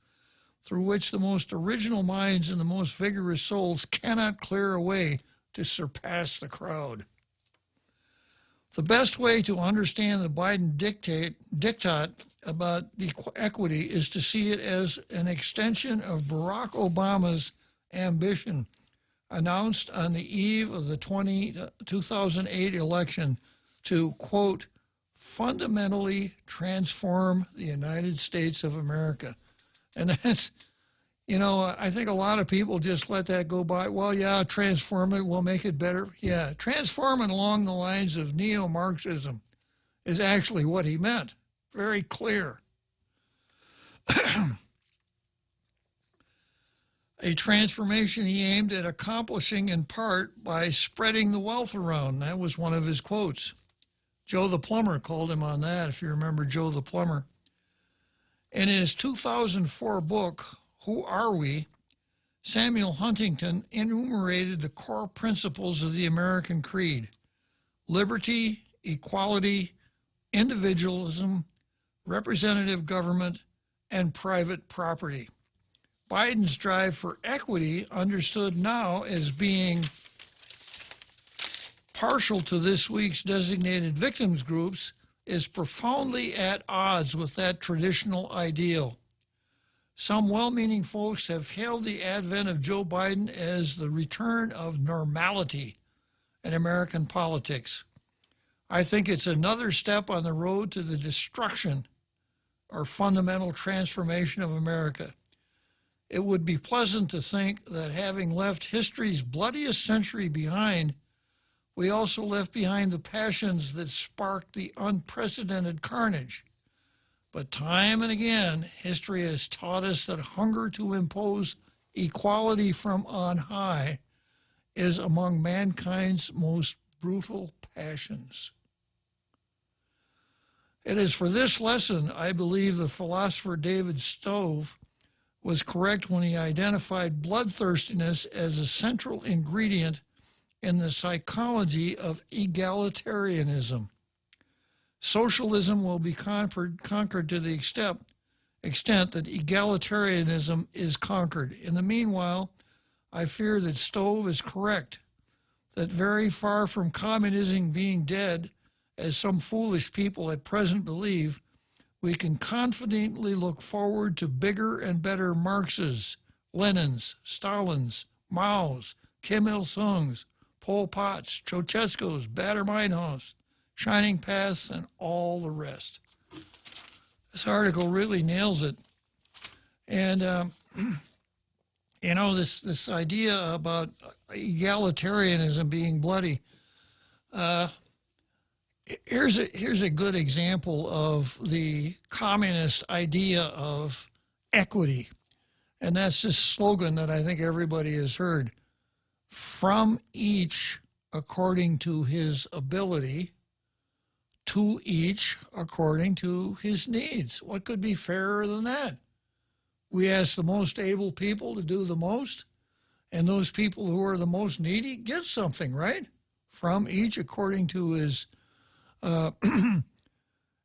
through which the most original minds and the most vigorous souls cannot clear a way to surpass the crowd. The best way to understand the Biden diktat about equity is to see it as an extension of Barack Obama's ambition, announced on the eve of the 2008 election, to, quote, fundamentally transform the United States of America. And that's, I think a lot of people just let that go by. Well, yeah, transform it, we'll make it better. Yeah, transform it along the lines of neo-Marxism is actually what he meant. Very clear. A transformation he aimed at accomplishing in part by spreading the wealth around. That was one of his quotes. Joe the Plumber called him on that, if you remember Joe the Plumber. In his 2004 book, Who Are We?, Samuel Huntington enumerated the core principles of the American creed: liberty, equality, individualism, representative government, and private property. Biden's drive for equity, understood now as being partial to this week's designated victims groups, is profoundly at odds with that traditional ideal. Some well-meaning folks have hailed the advent of Joe Biden as the return of normality in American politics. I think it's another step on the road to the destruction or fundamental transformation of America. It would be pleasant to think that having left history's bloodiest century behind, we also left behind the passions that sparked the unprecedented carnage. But time and again, history has taught us that hunger to impose equality from on high is among mankind's most brutal passions. It is for this lesson I believe the philosopher David Stove was correct when he identified bloodthirstiness as a central ingredient in the psychology of egalitarianism. Socialism will be conquered to the extent that egalitarianism is conquered. In the meanwhile, I fear that Stove is correct, that very far from communism being dead, as some foolish people at present believe, we can confidently look forward to bigger and better Marx's, Lenin's, Stalin's, Mao's, Kim Il-sung's, Pol Pot's, Ceausescu's, Baader-Meinhof's, Shining Paths, and all the rest. This article really nails it. And, you know, this idea about egalitarianism being bloody, here's a good example of the communist idea of equity. And that's this slogan that I think everybody has heard. From each according to his ability, to each according to his needs. What could be fairer than that? We ask the most able people to do the most, and those people who are the most needy get something, right? From each according to his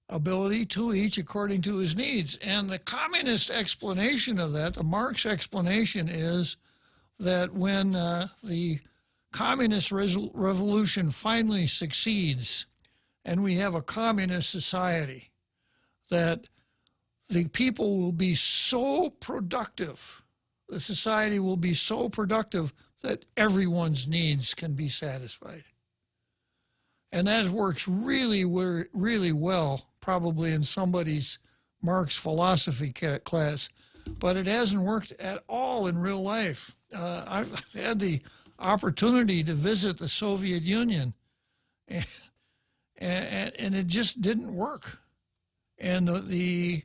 ability, to each according to his needs. And the communist explanation of that, the Marx explanation, is that when the communist revolution finally succeeds and we have a communist society, that the people will be so productive, the society will be so productive that everyone's needs can be satisfied. And that works really, really well, probably in somebody's Marx philosophy class, but it hasn't worked at all in real life. I've had the opportunity to visit the Soviet Union, and it just didn't work. And the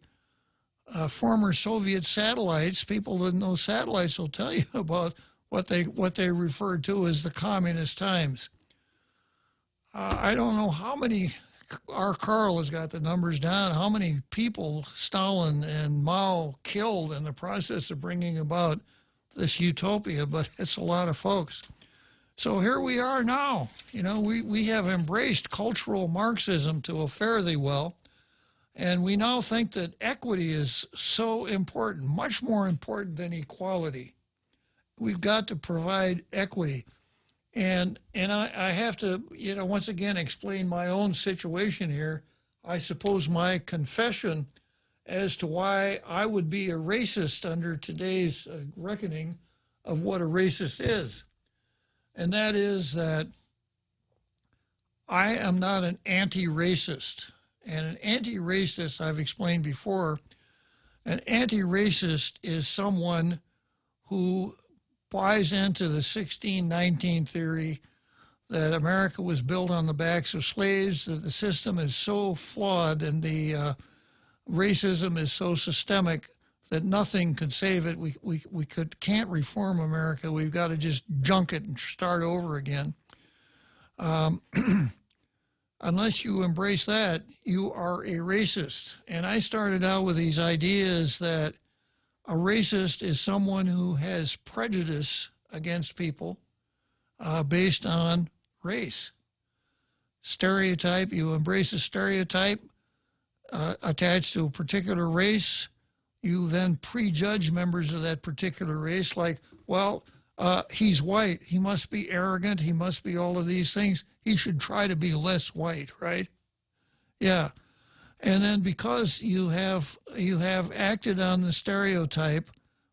former Soviet satellites, people that know satellites will tell you about what they referred to as the communist times. I don't know how many, our Carl has got the numbers down, how many people Stalin and Mao killed in the process of bringing about this utopia, but it's a lot of folks. So here we are now. You know, we have embraced cultural Marxism to a fare thee well, and we now think that equity is so important, much more important than equality. We've got to provide equity. And I have to, you know, once again explain my own situation here. I suppose my confession as to why I would be a racist under today's reckoning of what a racist is. And that is that I am not an anti-racist. And an anti-racist, I've explained before, an anti-racist is someone who buys into the 1619 theory that America was built on the backs of slaves, that the system is so flawed and the racism is so systemic that nothing could save it. We can't reform America. We've got to just junk it and start over again. Unless you embrace that, you are a racist. And I started out with these ideas that a racist is someone who has prejudice against people based on race. Stereotype, you embrace a stereotype attached to a particular race. You then prejudge members of that particular race like, well, he's white. He must be arrogant. He must be all of these things. He should try to be less white, right? Yeah. And then because you have acted on the stereotype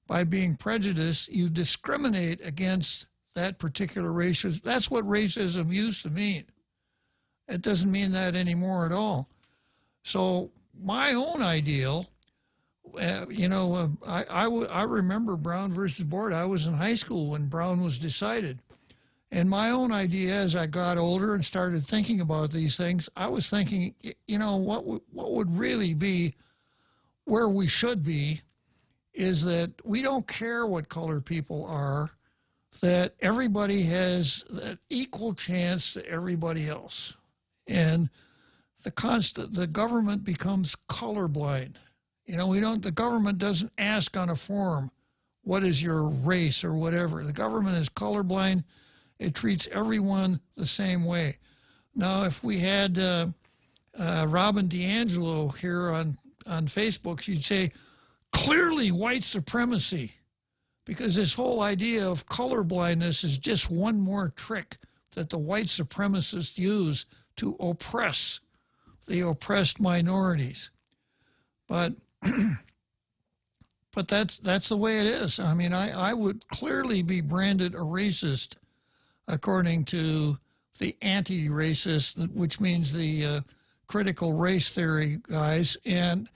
by being prejudiced, you discriminate against that particular race. That's what racism used to mean. It doesn't mean that anymore at all. So my own ideal, I remember Brown versus Board. I was in high school when Brown was decided. And my own idea as I got older and started thinking about these things, I was thinking, you know, what would really be where we should be is that we don't care what color people are, that everybody has an equal chance to everybody else. And the government becomes colorblind. You know, the government doesn't ask on a form, what is your race or whatever. The government is colorblind. It treats everyone the same way. Now, if we had Robin DiAngelo here on Facebook, she'd say, clearly white supremacy, because this whole idea of colorblindness is just one more trick that the white supremacists use to oppress the oppressed minorities. But but that's the way it is. I mean, I would clearly be branded a racist according to the anti-racist, which means the critical race theory guys. And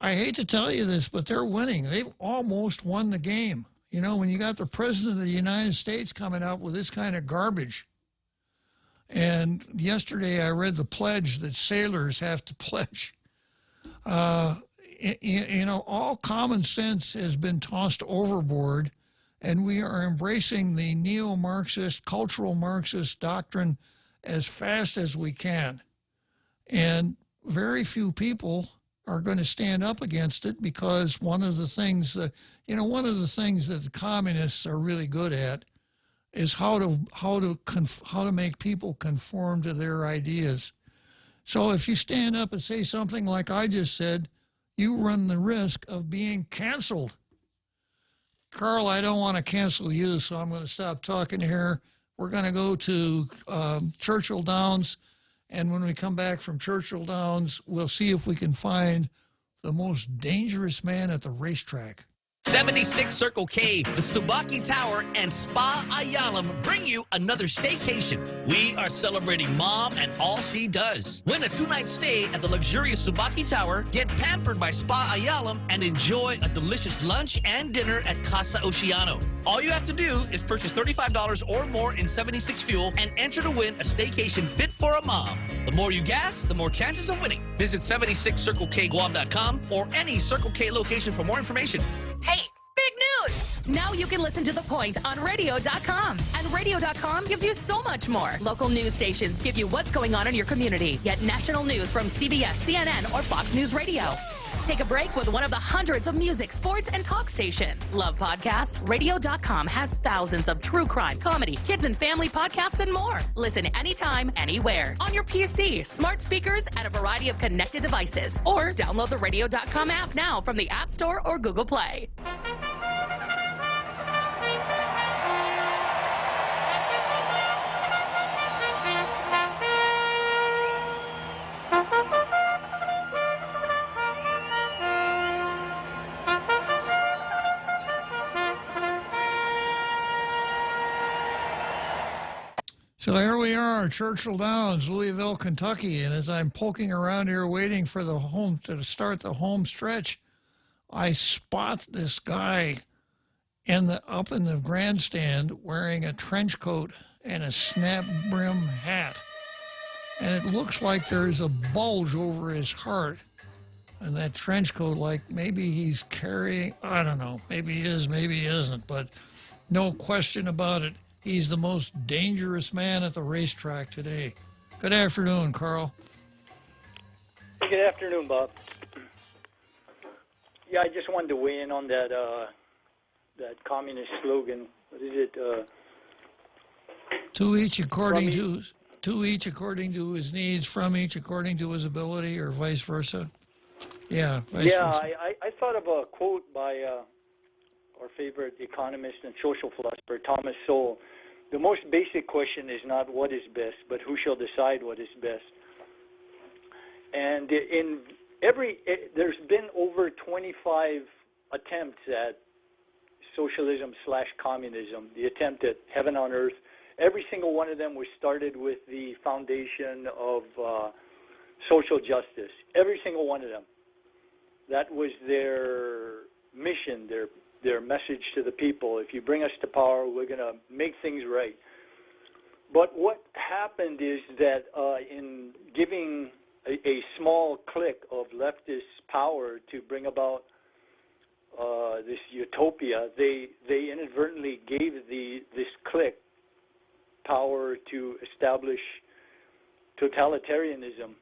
I hate to tell you this, but they're winning. They've almost won the game. You know, when you got the President of the United States coming out with this kind of garbage. And yesterday I read the pledge that sailors have to pledge. You know, all common sense has been tossed overboard, and we are embracing the neo-Marxist, cultural Marxist doctrine as fast as we can. And very few people are going to stand up against it, because one of the things that the communists are really good at is how to make people conform to their ideas. So if you stand up and say something like I just said, you run the risk of being canceled. Carl, I don't want to cancel you, so I'm going to stop talking here. We're going to go to Churchill Downs, and when we come back from Churchill Downs, we'll see if we can find the most dangerous man at the racetrack. 76 Circle K, the Subaki Tower, and Spa Ayalam bring you another staycation. We are celebrating Mom and all she does. Win a 2-night stay at the luxurious Subaki Tower, get pampered by Spa Ayalam, and enjoy a delicious lunch and dinner at Casa Oceano. All you have to do is purchase $35 or more in 76 fuel and enter to win a staycation fit for a mom. The more you gas, the more chances of winning. Visit 76CircleKGuam.com or any Circle K location for more information. Hey, big news! Now you can listen to The Point on radio.com. And radio.com gives you so much more. Local news stations give you what's going on in your community, yet national news from CBS, CNN, or Fox News Radio. Take a break with one of the hundreds of music, sports, and talk stations. Love podcasts? Radio.com has thousands of true crime, comedy, kids and family podcasts, and more. Listen anytime, anywhere. On your PC, smart speakers, and a variety of connected devices. Or download the Radio.com app now from the App Store or Google Play. So here we are, Churchill Downs, Louisville, Kentucky, and as I'm poking around here waiting for the to start the home stretch, I spot this guy up in the grandstand wearing a trench coat and a snap brim hat, and it looks like there's a bulge over his heart, and that trench coat, like maybe he's carrying, I don't know, maybe he is, maybe he isn't, but no question about it. He's the most dangerous man at the racetrack today. Good afternoon, Carl. Hey, good afternoon, Bob. Yeah, I just wanted to weigh in on that communist slogan. What is it? To each according to his needs, from each according to his ability, or vice versa. Yeah, vice versa. I thought of a quote by our favorite economist and social philosopher, Thomas Sowell. The most basic question is not what is best, but who shall decide what is best. And there's been over 25 attempts at socialism/communism, the attempt at heaven on earth. Every single one of them was started with the foundation of social justice. Every single one of them. That was their mission, their message to the people. If you bring us to power, we're going to make things right. But what happened is that in giving a small clique of leftist power to bring about this utopia, they inadvertently gave this clique power to establish totalitarianism.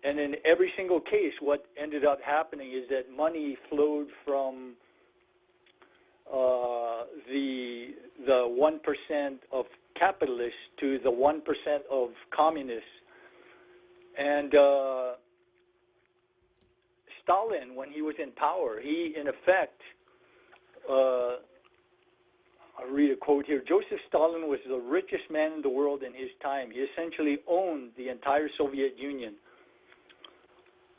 And in every single case, what ended up happening is that money flowed from the 1% of capitalists to the 1% of communists. And Stalin, when he was in power, he, in effect, I'll read a quote here. Joseph Stalin was the richest man in the world in his time. He essentially owned the entire Soviet Union.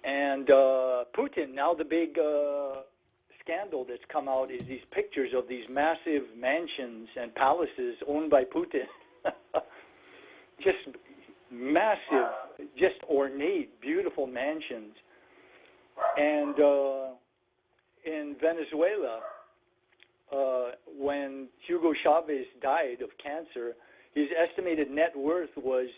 And Putin, now the big scandal that's come out is these pictures of these massive mansions and palaces owned by Putin. Just massive, just ornate, beautiful mansions. And in Venezuela, when Hugo Chavez died of cancer, his estimated net worth was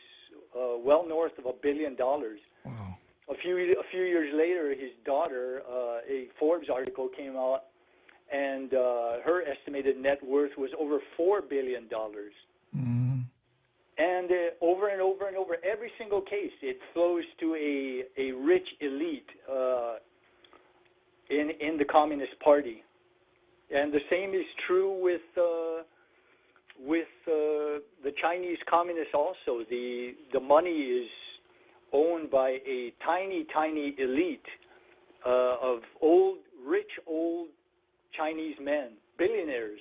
well north of $1 billion. Wow. A few years later, his daughter, a Forbes article came out, and her estimated net worth was over $4 billion. Mm-hmm. And over and over and over, every single case, it flows to a rich elite in the Communist Party. And the same is true with the Chinese communists also. The money is owned by a tiny elite of rich old Chinese men, billionaires.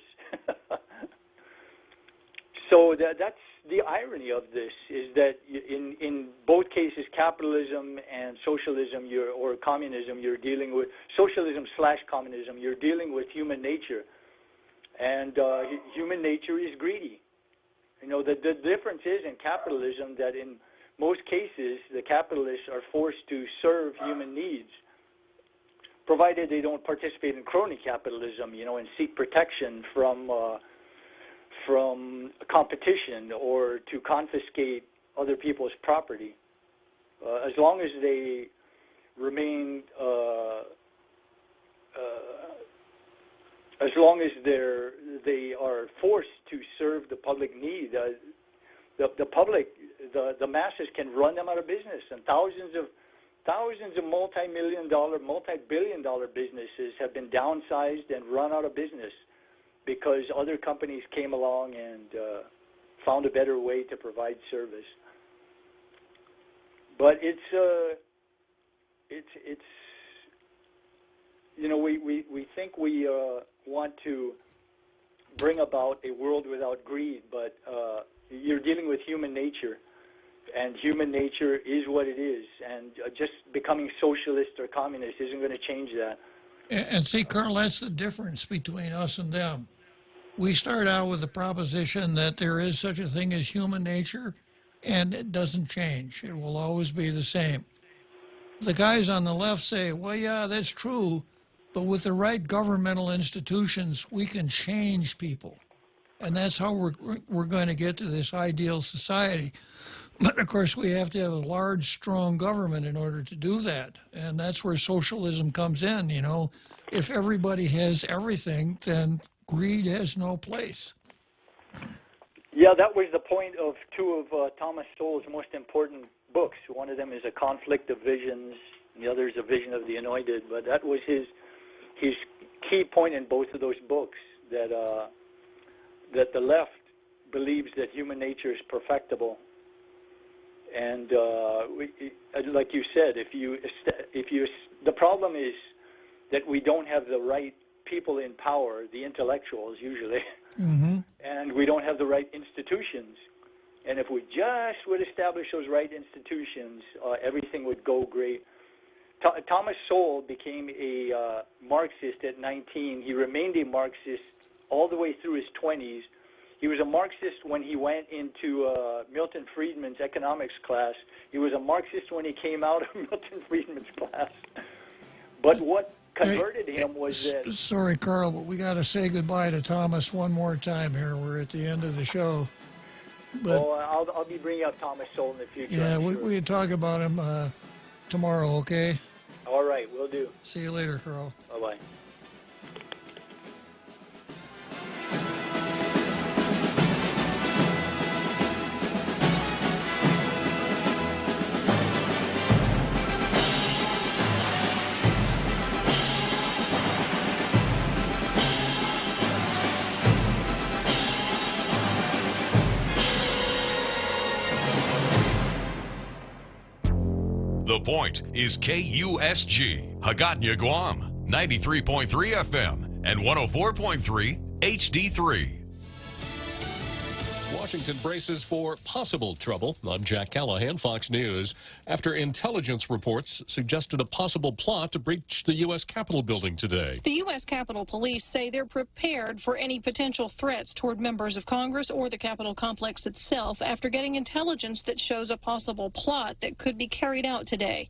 So that's the irony of this, is that in both cases, capitalism and socialism, or communism, you're dealing with socialism/communism. You're dealing with human nature, and human nature is greedy. You know, the difference is in capitalism that in most cases the capitalists are forced to serve human needs, provided they don't participate in crony capitalism, and seek protection from competition or to confiscate other people's property. As long as they remain, as long as they are forced to serve the public need, the public, the masses can run them out of business, and thousands of multi-million-dollar, multi-billion-dollar businesses have been downsized and run out of business because other companies came along and found a better way to provide service. But it's we think we want to bring about a world without greed, but you're dealing with human nature, and human nature is what it is, and just becoming socialist or communist isn't going to change that. And see, Carl, that's the difference between us and them. We start out with the proposition that there is such a thing as human nature, and it doesn't change. It will always be the same. The guys on the left say, well, yeah, that's true, but with the right governmental institutions, we can change people. And that's how we're going to get to this ideal society. But, of course, we have to have a large, strong government in order to do that. And that's where socialism comes in, If everybody has everything, then greed has no place. Yeah, that was the point of two of Thomas Sowell's most important books. One of them is A Conflict of Visions, and the other is A Vision of the Anointed. But that was his key point in both of those books, that the left believes that human nature is perfectible. And like you said, the problem is that we don't have the right people in power, the intellectuals usually, and we don't have the right institutions. And if we just would establish those right institutions, everything would go great. Thomas Sowell became a Marxist at 19. He remained a Marxist all the way through his 20s. He was a Marxist when he went into Milton Friedman's economics class. He was a Marxist when he came out of Milton Friedman's class. But what converted him was that... Sorry, Carl, but we got to say goodbye to Thomas one more time here. We're at the end of the show. But, I'll be bringing up Thomas Sowell in the future. Yeah, we can talk about him tomorrow, okay? All right, will do. See you later, Carl. Bye-bye. The Point is KUSG, Hagåtña, Guam, 93.3 FM and 104.3 HD3. Washington braces for possible trouble. I'm Jack Callahan, Fox News. After intelligence reports suggested a possible plot to breach the U.S. Capitol building today. The U.S. Capitol Police say they're prepared for any potential threats toward members of Congress or the Capitol complex itself after getting intelligence that shows a possible plot that could be carried out today.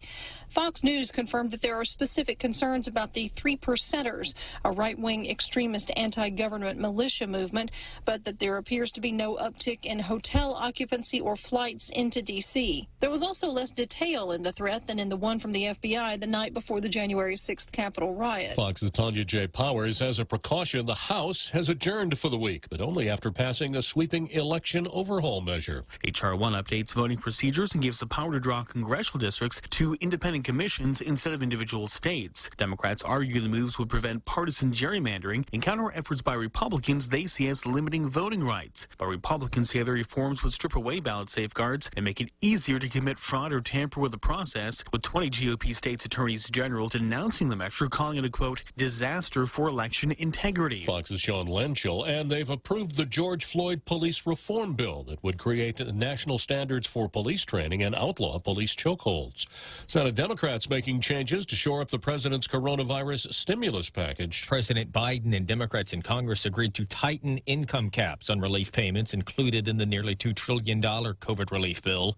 Fox News confirmed that there are specific concerns about the Three Percenters, a right-wing extremist anti-government militia movement, but that there appears to be no uptick in hotel occupancy or flights into D.C. There was also less detail in the threat than in the one from the FBI the night before the January 6th Capitol riot. Fox's Tanya J. Powers, as a precaution, the House has adjourned for the week, but only after passing a sweeping election overhaul measure. H.R. 1 updates voting procedures and gives the power to draw congressional districts to independent commissions instead of individual states. Democrats argue the moves would prevent partisan gerrymandering and counter efforts by Republicans they see as limiting voting rights. But Republicans say the reforms would strip away ballot safeguards and make it easier to commit fraud or tamper with the process, with 20 GOP states' attorneys general denouncing the measure, calling it a, quote, disaster for election integrity. Fox's Sean Lenchel, and they've approved the George Floyd police reform bill that would create national standards for police training and outlaw police chokeholds. Senate Democrats making changes to shore up the president's coronavirus stimulus package. President Biden and Democrats in Congress agreed to tighten income caps on relief payments included in the nearly $2 trillion COVID relief bill.